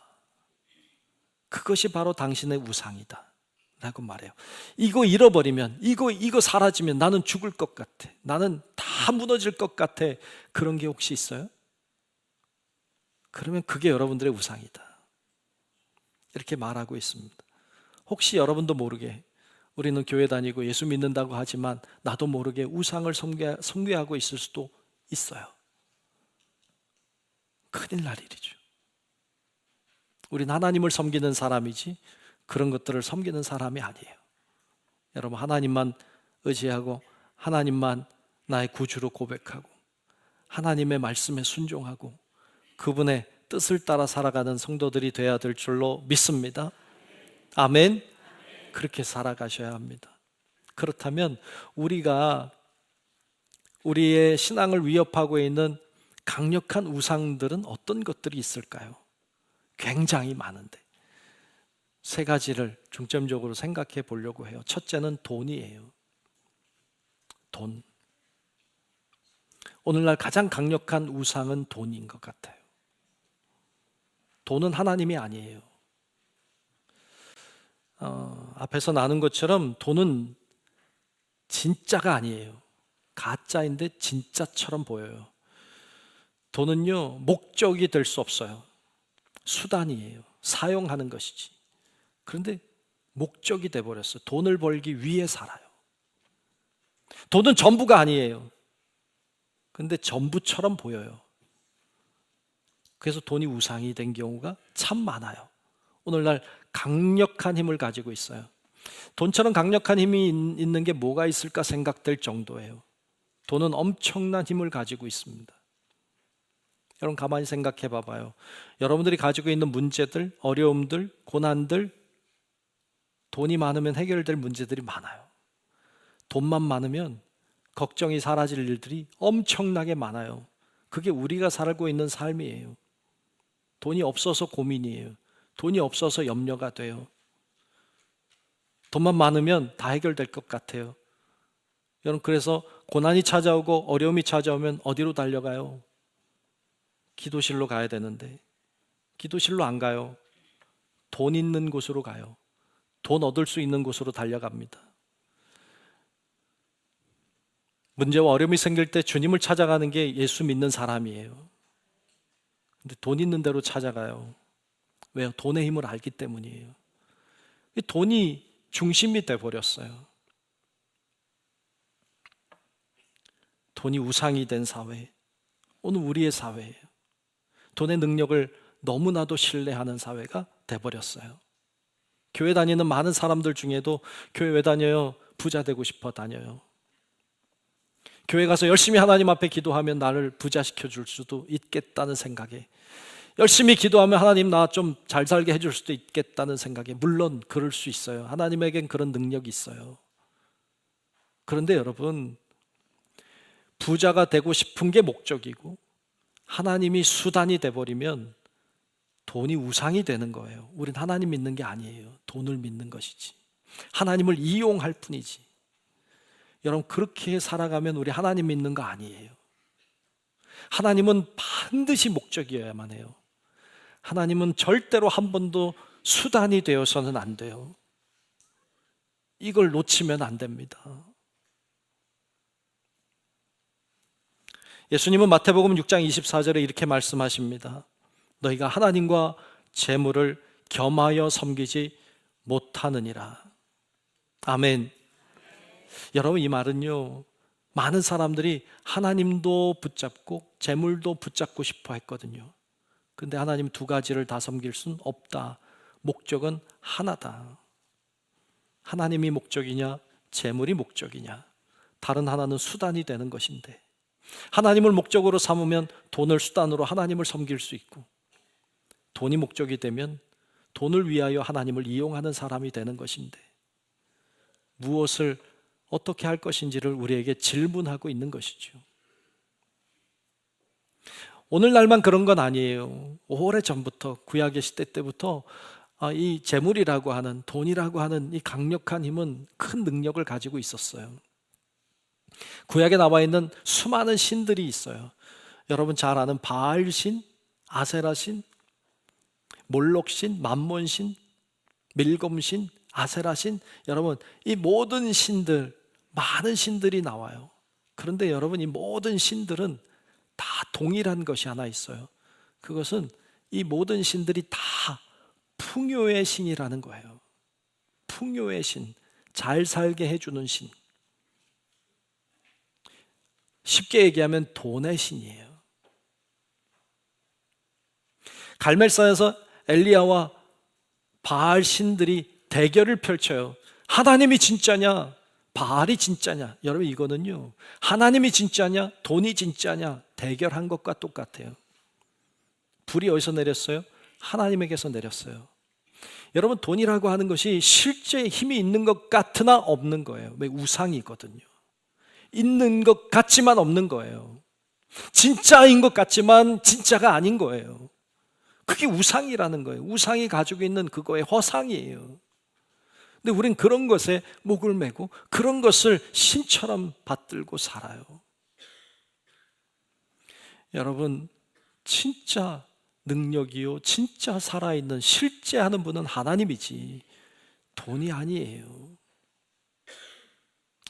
그것이 바로 당신의 우상이다 라고 말해요. 이거 잃어버리면, 이거 사라지면 나는 죽을 것 같아. 나는 다 무너질 것 같아. 그런 게 혹시 있어요? 그러면 그게 여러분들의 우상이다. 이렇게 말하고 있습니다. 혹시 여러분도 모르게 우리는 교회 다니고 예수 믿는다고 하지만 나도 모르게 우상을 숭배하고 있을 수도 있어요. 큰일 날 일이죠. 우린 하나님을 섬기는 사람이지 그런 것들을 섬기는 사람이 아니에요. 여러분, 하나님만 의지하고 하나님만 나의 구주로 고백하고 하나님의 말씀에 순종하고 그분의 뜻을 따라 살아가는 성도들이 되어야 될 줄로 믿습니다. 아멘. 그렇게 살아가셔야 합니다. 그렇다면 우리가 우리의 신앙을 위협하고 있는 강력한 우상들은 어떤 것들이 있을까요? 굉장히 많은데 세 가지를 중점적으로 생각해 보려고 해요. 첫째는 돈이에요. 돈. 오늘날 가장 강력한 우상은 돈인 것 같아요. 돈은 하나님이 아니에요. 앞에서 나눈 것처럼 돈은 진짜가 아니에요. 가짜인데 진짜처럼 보여요. 돈은요, 목적이 될 수 없어요. 수단이에요. 사용하는 것이지. 그런데 목적이 돼버렸어요. 돈을 벌기 위해 살아요. 돈은 전부가 아니에요. 그런데 전부처럼 보여요. 그래서 돈이 우상이 된 경우가 참 많아요. 오늘날 강력한 힘을 가지고 있어요. 돈처럼 강력한 힘이 있는 게 뭐가 있을까 생각될 정도예요. 돈은 엄청난 힘을 가지고 있습니다. 여러분 가만히 생각해 봐봐요. 여러분들이 가지고 있는 문제들, 어려움들, 고난들, 돈이 많으면 해결될 문제들이 많아요. 돈만 많으면 걱정이 사라질 일들이 엄청나게 많아요. 그게 우리가 살고 있는 삶이에요. 돈이 없어서 고민이에요. 돈이 없어서 염려가 돼요. 돈만 많으면 다 해결될 것 같아요. 여러분 그래서 고난이 찾아오고 어려움이 찾아오면 어디로 달려가요? 기도실로 가야 되는데 기도실로 안 가요. 돈 있는 곳으로 가요. 돈 얻을 수 있는 곳으로 달려갑니다. 문제와 어려움이 생길 때 주님을 찾아가는 게 예수 믿는 사람이에요. 근데 돈 있는 대로 찾아가요. 왜요? 돈의 힘을 알기 때문이에요. 이 돈이 중심이 돼버렸어요. 돈이 우상이 된 사회, 오늘 우리의 사회예요. 돈의 능력을 너무나도 신뢰하는 사회가 돼버렸어요. 교회 다니는 많은 사람들 중에도 교회 왜 다녀요? 부자 되고 싶어 다녀요. 교회 가서 열심히 하나님 앞에 기도하면 나를 부자시켜 줄 수도 있겠다는 생각에, 열심히 기도하면 하나님 나 좀 잘 살게 해줄 수도 있겠다는 생각에, 물론 그럴 수 있어요. 하나님에겐 그런 능력이 있어요. 그런데 여러분, 부자가 되고 싶은 게 목적이고 하나님이 수단이 돼버리면 돈이 우상이 되는 거예요. 우린 하나님 믿는 게 아니에요. 돈을 믿는 것이지. 하나님을 이용할 뿐이지. 여러분, 그렇게 살아가면 우리 하나님 믿는 거 아니에요. 하나님은 반드시 목적이어야만 해요. 하나님은 절대로 한 번도 수단이 되어서는 안 돼요. 이걸 놓치면 안 됩니다. 예수님은 마태복음 6장 24절에 이렇게 말씀하십니다. 너희가 하나님과 재물을 겸하여 섬기지 못하느니라. 아멘. 여러분, 이 말은요, 많은 사람들이 하나님도 붙잡고 재물도 붙잡고 싶어 했거든요. 근데 하나님 두 가지를 다 섬길 수는 없다. 목적은 하나다. 하나님이 목적이냐, 재물이 목적이냐. 다른 하나는 수단이 되는 것인데, 하나님을 목적으로 삼으면 돈을 수단으로 하나님을 섬길 수 있고, 돈이 목적이 되면 돈을 위하여 하나님을 이용하는 사람이 되는 것인데, 무엇을 어떻게 할 것인지를 우리에게 질문하고 있는 것이죠. 오늘날만 그런 건 아니에요. 오래전부터, 구약의 시대 때부터 이 재물이라고 하는, 돈이라고 하는 이 강력한 힘은 큰 능력을 가지고 있었어요. 구약에 나와 있는 수많은 신들이 있어요. 여러분 잘 아는 바알신, 아세라신, 몰록신, 맘몬신, 밀검신, 아세라신, 여러분 이 모든 신들, 많은 신들이 나와요. 그런데 여러분, 이 모든 신들은 다 동일한 것이 하나 있어요. 그것은 이 모든 신들이 다 풍요의 신이라는 거예요. 풍요의 신, 잘 살게 해주는 신. 쉽게 얘기하면 돈의 신이에요. 갈멜산에서 엘리야와 바알 신들이 대결을 펼쳐요. 하나님이 진짜냐, 바알이 진짜냐. 여러분, 이거는요, 하나님이 진짜냐, 돈이 진짜냐 대결한 것과 똑같아요. 불이 어디서 내렸어요? 하나님에게서 내렸어요. 여러분, 돈이라고 하는 것이 실제 힘이 있는 것 같으나 없는 거예요. 왜? 우상이거든요. 있는 것 같지만 없는 거예요. 진짜인 것 같지만 진짜가 아닌 거예요. 그게 우상이라는 거예요. 우상이 가지고 있는 그거의 허상이에요. 근데 우린 그런 것에 목을 매고 그런 것을 신처럼 받들고 살아요. 여러분, 진짜 능력이요, 진짜 살아있는 실제 하는 분은 하나님이지 돈이 아니에요.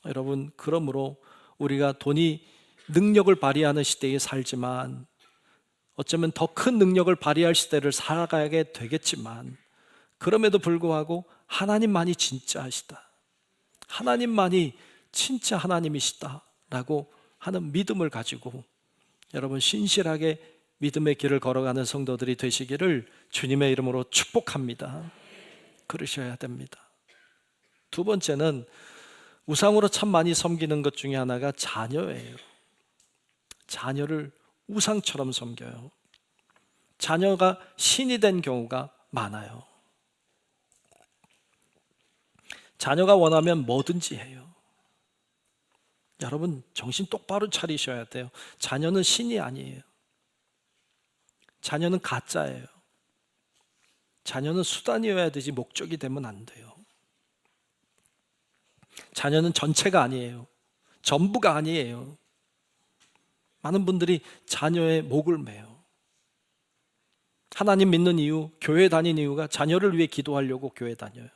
여러분, 그러므로 우리가 돈이 능력을 발휘하는 시대에 살지만, 어쩌면 더 큰 능력을 발휘할 시대를 살아가게 되겠지만, 그럼에도 불구하고 하나님만이 진짜하시다, 하나님만이 진짜 하나님이시다라고 하는 믿음을 가지고 여러분 신실하게 믿음의 길을 걸어가는 성도들이 되시기를 주님의 이름으로 축복합니다. 그러셔야 됩니다. 두 번째는 우상으로 참 많이 섬기는 것 중에 하나가 자녀예요. 자녀를 우상처럼 섬겨요. 자녀가 신이 된 경우가 많아요. 자녀가 원하면 뭐든지 해요. 여러분, 정신 똑바로 차리셔야 돼요. 자녀는 신이 아니에요. 자녀는 가짜예요. 자녀는 수단이어야 되지 목적이 되면 안 돼요. 자녀는 전체가 아니에요. 전부가 아니에요. 많은 분들이 자녀의 목을 매요. 하나님 믿는 이유, 교회 다니는 이유가 자녀를 위해 기도하려고 교회 다녀요.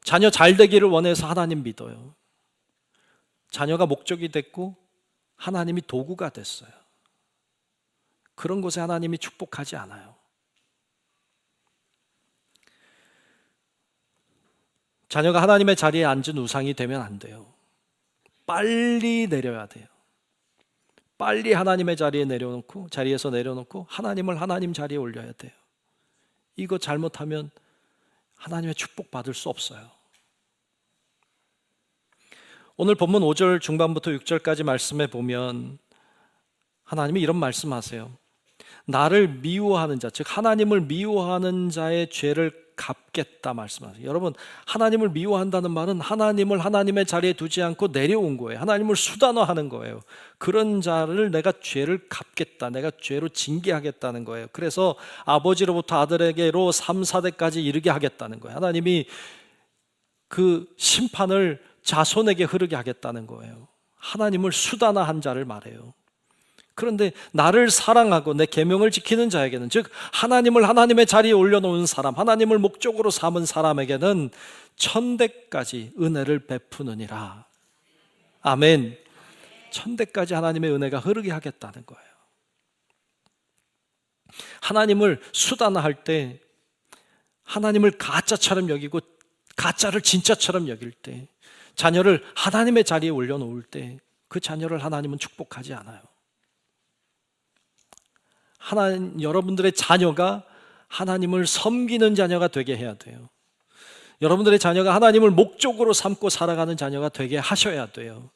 자녀 잘 되기를 원해서 하나님 믿어요. 자녀가 목적이 됐고 하나님이 도구가 됐어요. 그런 곳에 하나님이 축복하지 않아요. 자녀가 하나님의 자리에 앉은 우상이 되면 안 돼요. 빨리 내려야 돼요. 빨리 하나님의 자리에서 내려놓고 하나님을 하나님 자리에 올려야 돼요. 이거 잘못하면 하나님의 축복 받을 수 없어요. 오늘 본문 5절 중반부터 6절까지 말씀에 보면 하나님이 이런 말씀하세요. 나를 미워하는 자, 즉 하나님을 미워하는 자의 죄를 갚겠다 말씀하세요. 여러분, 하나님을 미워한다는 말은 하나님을 하나님의 자리에 두지 않고 내려온 거예요. 하나님을 수단화하는 거예요. 그런 자를 내가 죄를 갚겠다, 내가 죄로 징계하겠다는 거예요. 그래서 아버지로부터 아들에게로 3, 4대까지 이르게 하겠다는 거예요. 하나님이 그 심판을 자손에게 흐르게 하겠다는 거예요. 하나님을 수단화한 자를 말해요. 그런데 나를 사랑하고 내 계명을 지키는 자에게는, 즉 하나님을 하나님의 자리에 올려놓은 사람, 하나님을 목적으로 삼은 사람에게는 1000대까지 은혜를 베푸느니라. 아멘. 1000대까지 하나님의 은혜가 흐르게 하겠다는 거예요. 하나님을 수단화할 때, 하나님을 가짜처럼 여기고 가짜를 진짜처럼 여길 때, 자녀를 하나님의 자리에 올려놓을 때 그 자녀를 하나님은 축복하지 않아요. 여러분들의 자녀가 하나님을 섬기는 자녀가 되게 해야 돼요. 여러분들의 자녀가 하나님을 목적으로 삼고 살아가는 자녀가 되게 하셔야 돼요.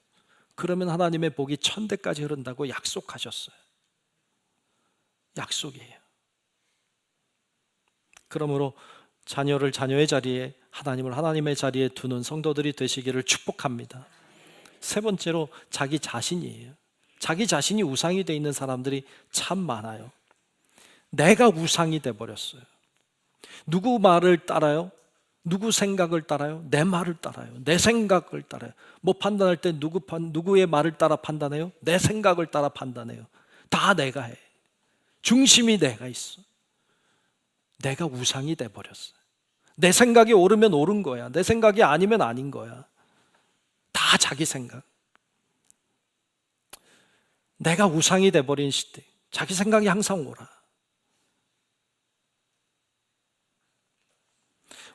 그러면 하나님의 복이 1000대까지 흐른다고 약속하셨어요. 약속이에요. 그러므로 자녀를 자녀의 자리에, 하나님을 하나님의 자리에 두는 성도들이 되시기를 축복합니다. 세 번째로 자기 자신이에요. 자기 자신이 우상이 돼 있는 사람들이 참 많아요. 내가 우상이 돼 버렸어요. 누구 말을 따라요? 누구 생각을 따라요? 내 말을 따라요. 내 생각을 따라요. 뭐 판단할 때 누구의 말을 따라 판단해요? 내 생각을 따라 판단해요. 다 내가 해. 중심이 내가 있어. 내가 우상이 돼 버렸어요. 내 생각이 옳으면 옳은 거야. 내 생각이 아니면 아닌 거야. 다 자기 생각. 내가 우상이 돼버린 시대. 자기 생각이 항상 옳아.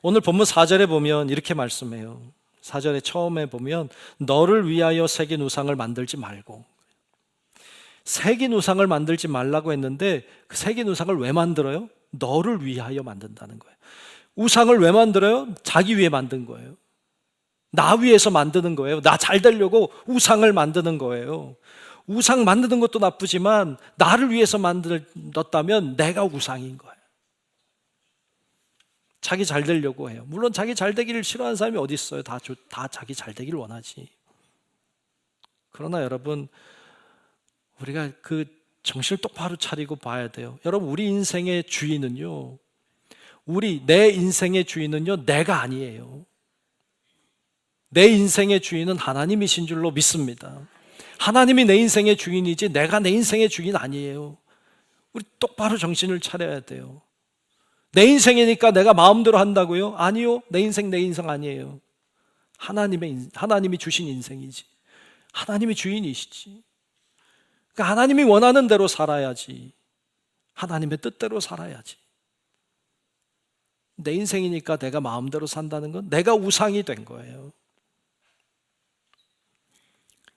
오늘 본문 4절에 보면 이렇게 말씀해요. 4절에 처음에 보면 너를 위하여 새긴 우상을 만들지 말고. 새긴 우상을 만들지 말라고 했는데 그 새긴 우상을 왜 만들어요? 너를 위하여 만든다는 거예요. 우상을 왜 만들어요? 자기 위해 만든 거예요. 나 위해서 만드는 거예요. 나 잘 되려고 우상을 만드는 거예요. 우상 만드는 것도 나쁘지만 나를 위해서 만들었다면 내가 우상인 거예요. 자기 잘 되려고 해요. 물론 자기 잘 되기를 싫어하는 사람이 어디 있어요? 다 자기 잘 되기를 원하지. 그러나 여러분, 우리가 그 정신을 똑바로 차리고 봐야 돼요. 여러분, 우리 인생의 주인은요, 내 인생의 주인은요, 내가 아니에요. 내 인생의 주인은 하나님이신 줄로 믿습니다. 하나님이 내 인생의 주인이지 내가 내 인생의 주인 아니에요. 우리 똑바로 정신을 차려야 돼요. 내 인생이니까 내가 마음대로 한다고요? 아니요. 내 인생 아니에요. 하나님이 주신 인생이지. 하나님이 주인이시지. 그러니까 하나님이 원하는 대로 살아야지. 하나님의 뜻대로 살아야지. 내 인생이니까 내가 마음대로 산다는 건 내가 우상이 된 거예요.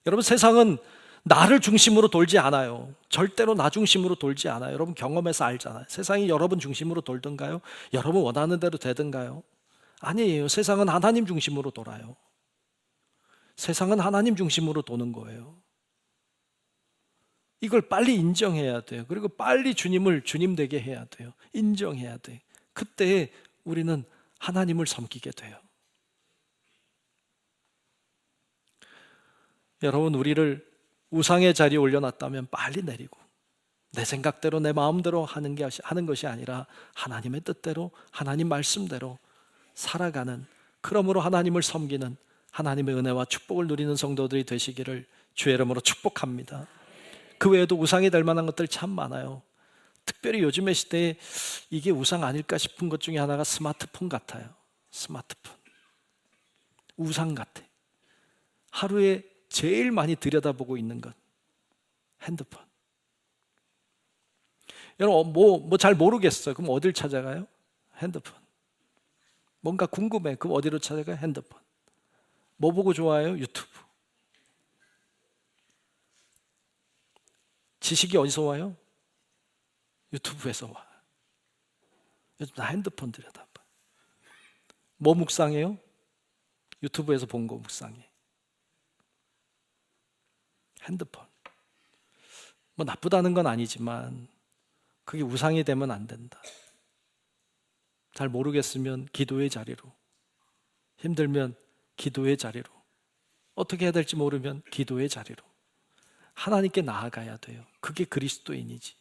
여러분, 세상은 나를 중심으로 돌지 않아요. 절대로 나 중심으로 돌지 않아요. 여러분 경험해서 알잖아요. 세상이 여러분 중심으로 돌던가요? 여러분 원하는 대로 되던가요? 아니에요. 세상은 하나님 중심으로 돌아요. 세상은 하나님 중심으로 도는 거예요. 이걸 빨리 인정해야 돼요. 그리고 빨리 주님을 주님 되게 해야 돼요. 인정해야 돼. 그때 우리는 하나님을 섬기게 돼요. 여러분, 우리를 우상의 자리에 올려놨다면 빨리 내리고 내 생각대로 내 마음대로 하는 것이 아니라 하나님의 뜻대로 하나님 말씀대로 살아가는, 그러므로 하나님을 섬기는, 하나님의 은혜와 축복을 누리는 성도들이 되시기를 주의 이름으로 축복합니다. 그 외에도 우상이 될 만한 것들 참 많아요. 특별히 요즘의 시대에 이게 우상 아닐까 싶은 것 중에 하나가 스마트폰 같아요. 스마트폰 우상 같아. 하루에 제일 많이 들여다보고 있는 것, 핸드폰. 여러분 뭐 잘 모르겠어요. 그럼 어딜 찾아가요? 핸드폰. 뭔가 궁금해. 그럼 어디로 찾아가요? 핸드폰. 뭐 보고 좋아해요? 유튜브. 지식이 어디서 와요? 유튜브에서 와. 요즘 다 핸드폰 들여다봐. 뭐 묵상해요? 유튜브에서 본 거 묵상해. 핸드폰. 뭐 나쁘다는 건 아니지만 그게 우상이 되면 안 된다. 잘 모르겠으면 기도의 자리로, 힘들면 기도의 자리로, 어떻게 해야 될지 모르면 기도의 자리로 하나님께 나아가야 돼요. 그게 그리스도인이지.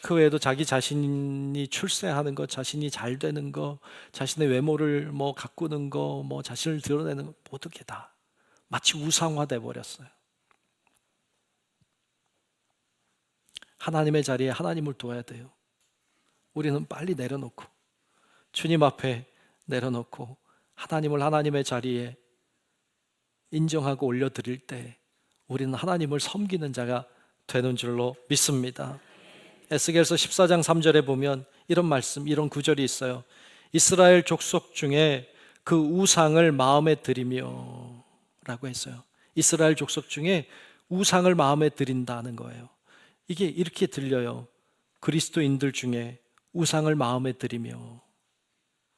그 외에도 자기 자신이 출세하는 것, 자신이 잘 되는 것, 자신의 외모를 뭐 가꾸는 것, 뭐 자신을 드러내는 것, 모든 게 다 마치 우상화돼 버렸어요. 하나님의 자리에 하나님을 둬야 돼요. 우리는 빨리 내려놓고 주님 앞에 내려놓고 하나님을 하나님의 자리에 인정하고 올려드릴 때 우리는 하나님을 섬기는 자가 되는 줄로 믿습니다. 에스겔서 14장 3절에 보면 이런 말씀, 이런 구절이 있어요. 이스라엘 족속 중에 그 우상을 마음에 들이며 라고 했어요. 이스라엘 족속 중에 우상을 마음에 들인다는 거예요. 이게 이렇게 들려요. 그리스도인들 중에 우상을 마음에 들이며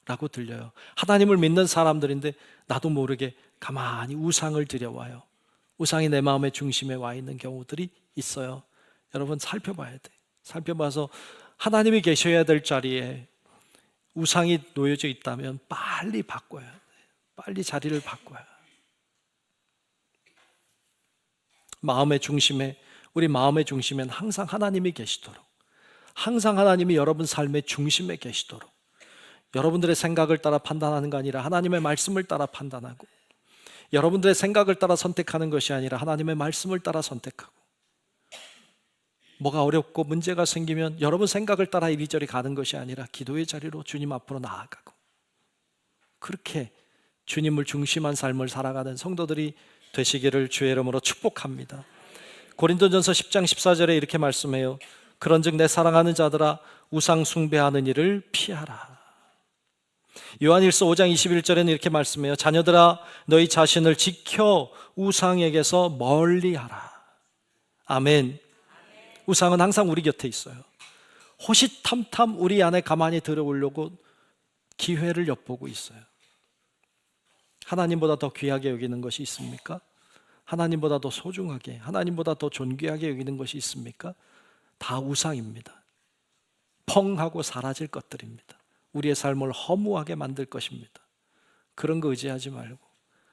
라고 들려요. 하나님을 믿는 사람들인데 나도 모르게 가만히 우상을 들여와요. 우상이 내 마음의 중심에 와 있는 경우들이 있어요. 여러분 살펴봐야 돼. 살펴봐서 하나님이 계셔야 될 자리에 우상이 놓여져 있다면 빨리 바꿔야 돼. 빨리 자리를 바꿔야 돼. 우리 마음의 중심엔 항상 하나님이 계시도록, 항상 하나님이 여러분 삶의 중심에 계시도록, 여러분들의 생각을 따라 판단하는 거 아니라 하나님의 말씀을 따라 판단하고, 여러분들의 생각을 따라 선택하는 것이 아니라 하나님의 말씀을 따라 선택하고, 뭐가 어렵고 문제가 생기면 여러분 생각을 따라 이리저리 가는 것이 아니라 기도의 자리로 주님 앞으로 나아가고, 그렇게 주님을 중심한 삶을 살아가는 성도들이 되시기를 주의 이름으로 축복합니다. 고린도전서 10장 14절에 이렇게 말씀해요. 그런즉 내 사랑하는 자들아 우상 숭배하는 일을 피하라. 요한일서 5장 21절에는 이렇게 말씀해요. 자녀들아 너희 자신을 지켜 우상에게서 멀리하라. 아멘. 우상은 항상 우리 곁에 있어요. 호시탐탐 우리 안에 가만히 들어오려고 기회를 엿보고 있어요. 하나님보다 더 귀하게 여기는 것이 있습니까? 하나님보다 더 소중하게, 하나님보다 더 존귀하게 여기는 것이 있습니까? 다 우상입니다. 펑 하고 사라질 것들입니다. 우리의 삶을 허무하게 만들 것입니다. 그런 거 의지하지 말고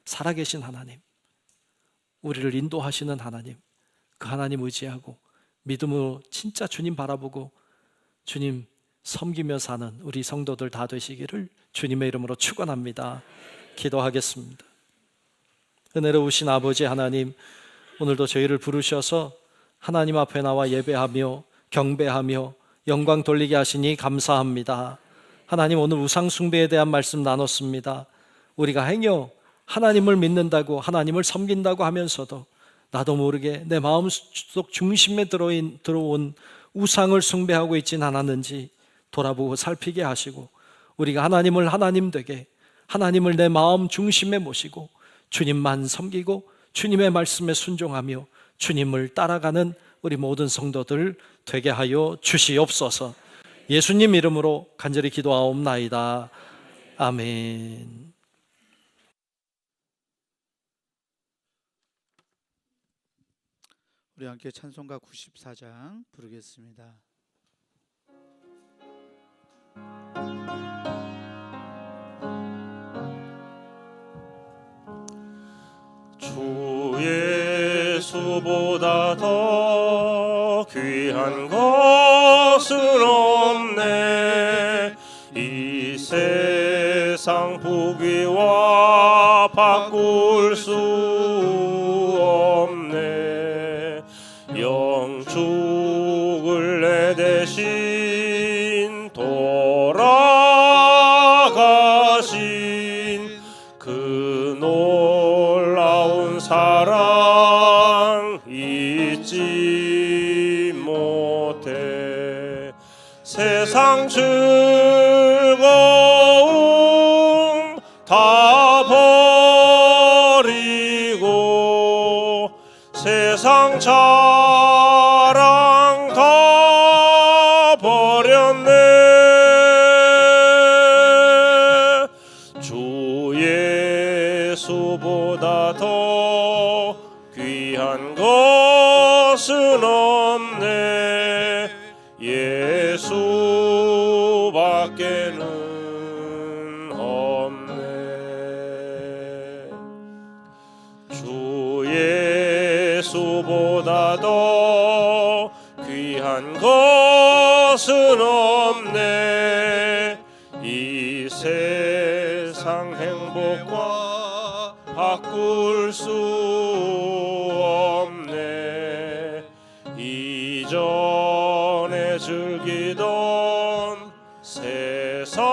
살아계신 하나님, 우리를 인도하시는 하나님, 그 하나님 의지하고 믿음으로 진짜 주님 바라보고 주님 섬기며 사는 우리 성도들 다 되시기를 주님의 이름으로 축원합니다. 기도하겠습니다. 은혜로우신 아버지 하나님, 오늘도 저희를 부르셔서 하나님 앞에 나와 예배하며 경배하며 영광 돌리게 하시니 감사합니다. 하나님, 오늘 우상 숭배에 대한 말씀 나눴습니다. 우리가 행여 하나님을 믿는다고, 하나님을 섬긴다고 하면서도 나도 모르게 내 마음속 중심에 들어온 우상을 숭배하고 있진 않았는지 돌아보고 살피게 하시고, 우리가 하나님을 하나님 되게, 하나님을 내 마음 중심에 모시고 주님만 섬기고 주님의 말씀에 순종하며 주님을 따라가는 우리 모든 성도들 되게 하여 주시옵소서. 예수님 이름으로 간절히 기도하옵나이다. 아멘. 우리 함께 찬송가 94장 부르겠습니다. 주 예수보다 더 귀한 것은 없네. 이 세상 부귀와 바꿀 수 없네. 영축을 내 대신 돌아가신 그 놀라운 사랑 세상 즐거움 다 버리고 세상 자랑 다 버렸네. 주 예수보다 더 귀한 것은 없네. 예수밖에는 없네. 주 예수보다 더 귀한 것은 없네. 이 세상 행복과 바꿀 수 없네. 이전에 즐기던 세상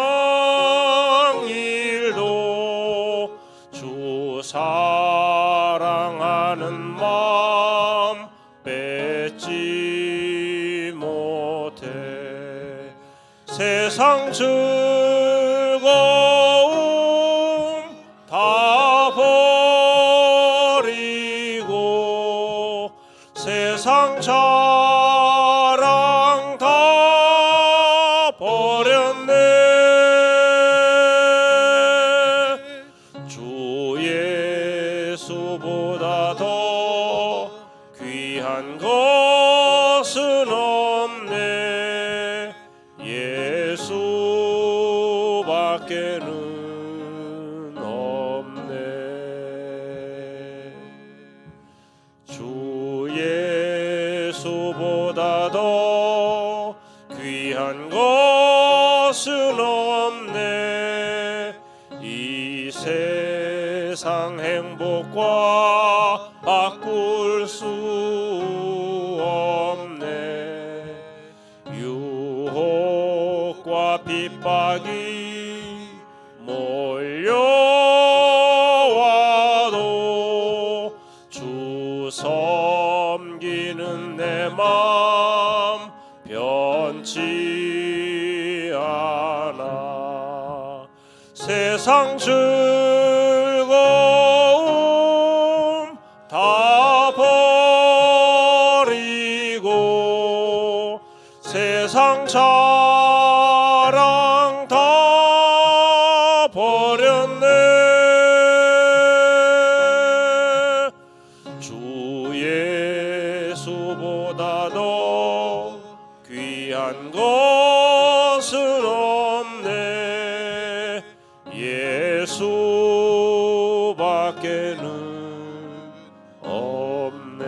일도 주 사랑하는 마음 뺏지 못해. 세상 즐거움 다 버리고 세상 자랑 다 버렸네. 주 예수보다 더 귀한 것은 없네. 예수밖에는 없네. 주 예수보다 더 귀한 것은 없네. 이 세상 행복과 바꿀 수 없네. 유혹과 핍박이 몰려와도 주 섬기는 내 맘 변치 않아. 세상 즐거움 다 버리고 세상 자랑 다 버렸네. 주 예수보다 더 귀한 것은 없네. 예수밖에는 없네.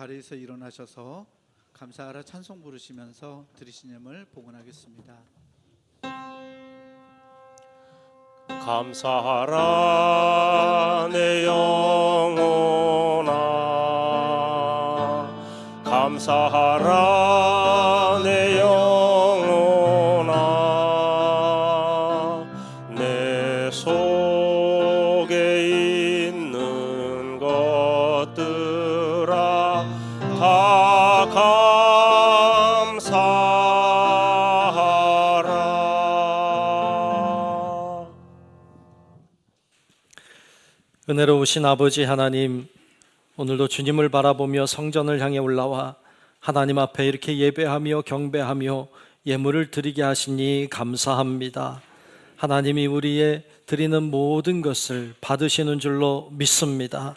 자리에서 일어나셔서 감사하라 찬송 부르시면서 드리신 예물 봉헌하겠습니다. 감사하라 내 영혼아, 감사하라 내 영혼아, 내 속에 있는 것들아 다 감사하라. 은혜로우신 아버지 하나님, 오늘도 주님을 바라보며 성전을 향해 올라와 하나님 앞에 이렇게 예배하며 경배하며 예물을 드리게 하시니 감사합니다. 하나님이 우리의 드리는 모든 것을 받으시는 줄로 믿습니다.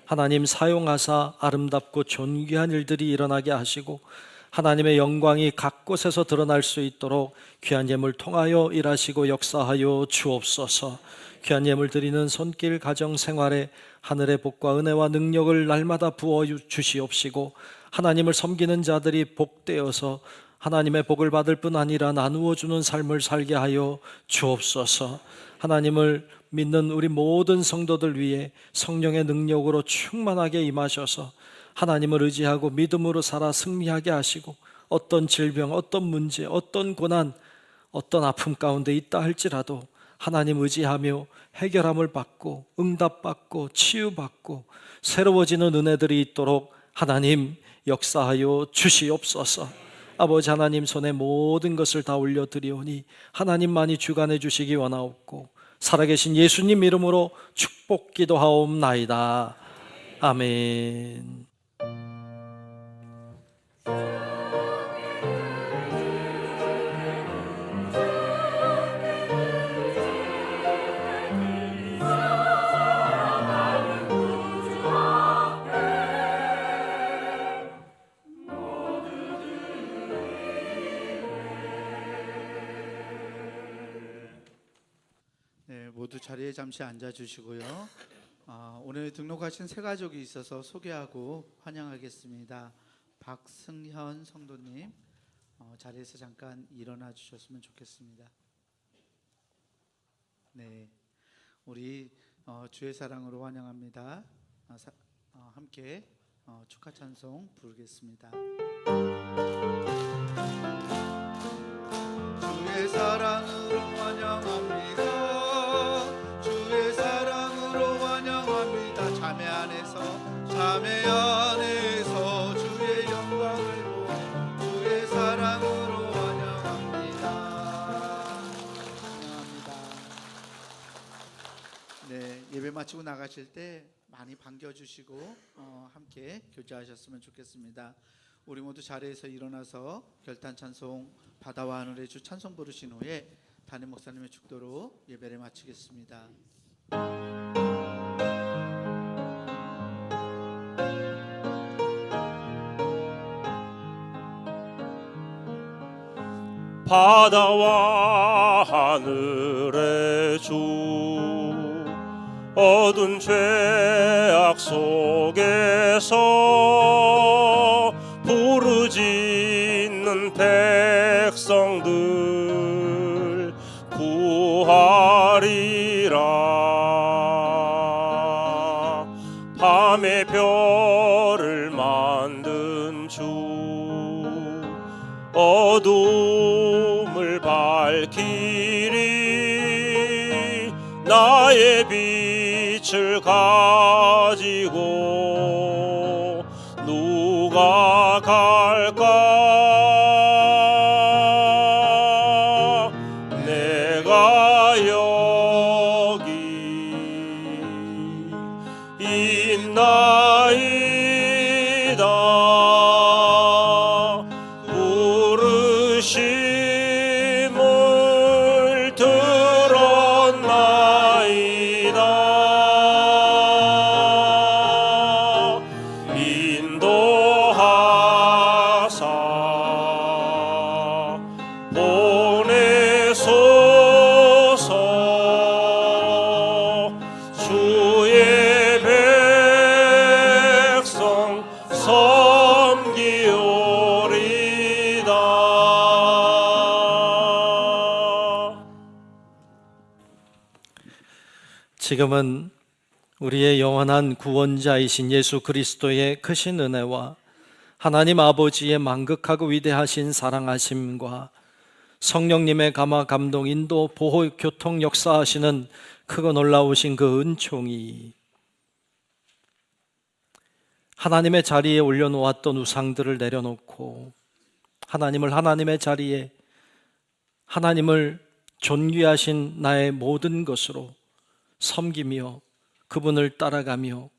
하나님 사용하사 아름답고 존귀한 일들이 일어나게 하시고 하나님의 영광이 각 곳에서 드러날 수 있도록 귀한 예물 통하여 일하시고 역사하여 주옵소서. 귀한 예물 드리는 손길 가정 생활에 하늘의 복과 은혜와 능력을 날마다 부어 주시옵시고 하나님을 섬기는 자들이 복되어서 하나님의 복을 받을 뿐 아니라 나누어 주는 삶을 살게 하여 주옵소서. 하나님을 믿는 우리 모든 성도들 위해 성령의 능력으로 충만하게 임하셔서 하나님을 의지하고 믿음으로 살아 승리하게 하시고 어떤 질병, 어떤 문제, 어떤 고난, 어떤 아픔 가운데 있다 할지라도 하나님 의지하며 해결함을 받고 응답받고 치유받고 새로워지는 은혜들이 있도록 하나님 역사하여 주시옵소서. 아버지 하나님 손에 모든 것을 다 올려드리오니 하나님만이 주관해 주시기 원하옵고 살아계신 예수님 이름으로 축복 기도하옵나이다. 아멘. 모두 자리에 잠시 앉아주시고요. 오늘 등록하신 새 가족이 있어서 소개하고 환영하겠습니다. 박승현 성도님, 자리에서 잠깐 일어나 주셨으면 좋겠습니다. 네, 우리 주의 사랑으로 환영합니다. 함께 축하 찬송 부르겠습니다. 주의 사랑으로 환영합니다. 주의 사랑으로 환영합니다. 자매 안에서 주의 영광을 보내 주의 사랑으로 환영합니다. 환영합니다. 네, 예배 마치고 나가실 때 많이 반겨주시고 함께 교제하셨으면 좋겠습니다. 우리 모두 자리에서 일어나서 결단 찬송 바다와 하늘의 주 찬송 부르신 후에 담임 목사님의 축도로 예배를 마치겠습니다. 바다와 하늘의 주 어두운 죄악 속에서 부르짖는 백성들 구하리라. 밤의 별을 만든 주 어둠을 밝히리. 나의 빛을 가지고 누가 갈까? 내가 여기 있나이다. 부르심을 들었나이다. 인도하사 보내소서. 주의 백성 서 지금은 우리의 영원한 구원자이신 예수 그리스도의 크신 은혜와 하나님 아버지의 만극하고 위대하신 사랑하심과 성령님의 감화 감동 인도 보호 교통 역사하시는 크고 놀라우신 그 은총이 하나님의 자리에 올려놓았던 우상들을 내려놓고 하나님을 하나님의 자리에 하나님을 존귀하신 나의 모든 것으로 섬기며 그분을 따라가며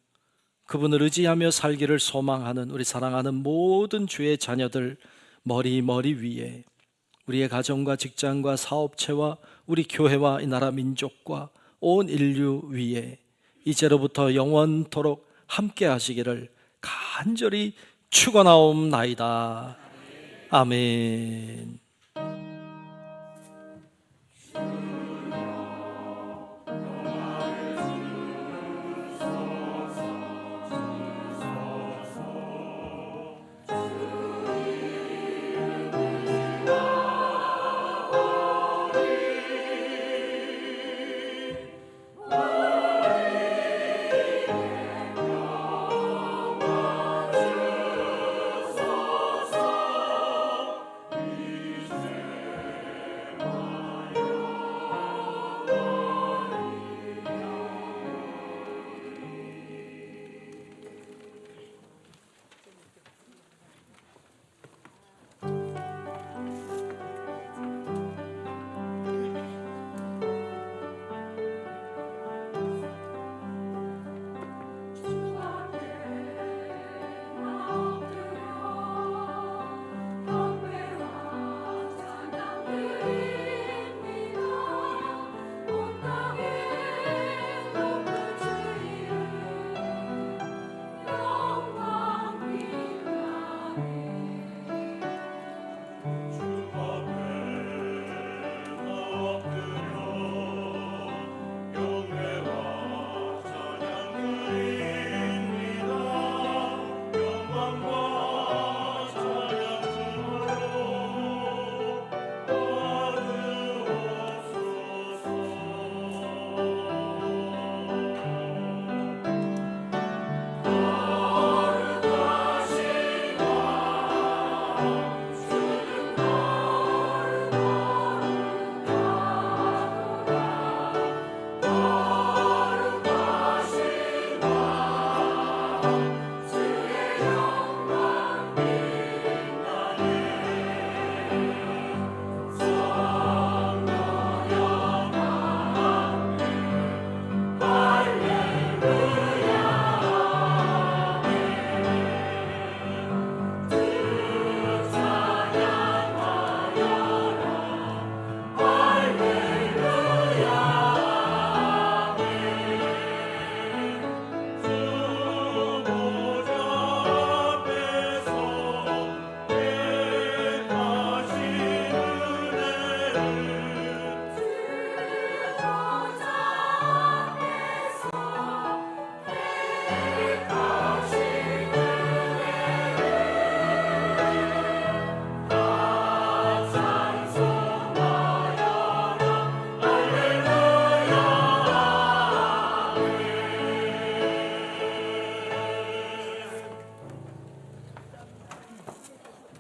그분을 의지하며 살기를 소망하는 우리 사랑하는 모든 주의 자녀들 머리 위에 우리의 가정과 직장과 사업체와 우리 교회와 이 나라 민족과 온 인류 위에 이제로부터 영원토록 함께 하시기를 간절히 축원하옵나이다. 아멘.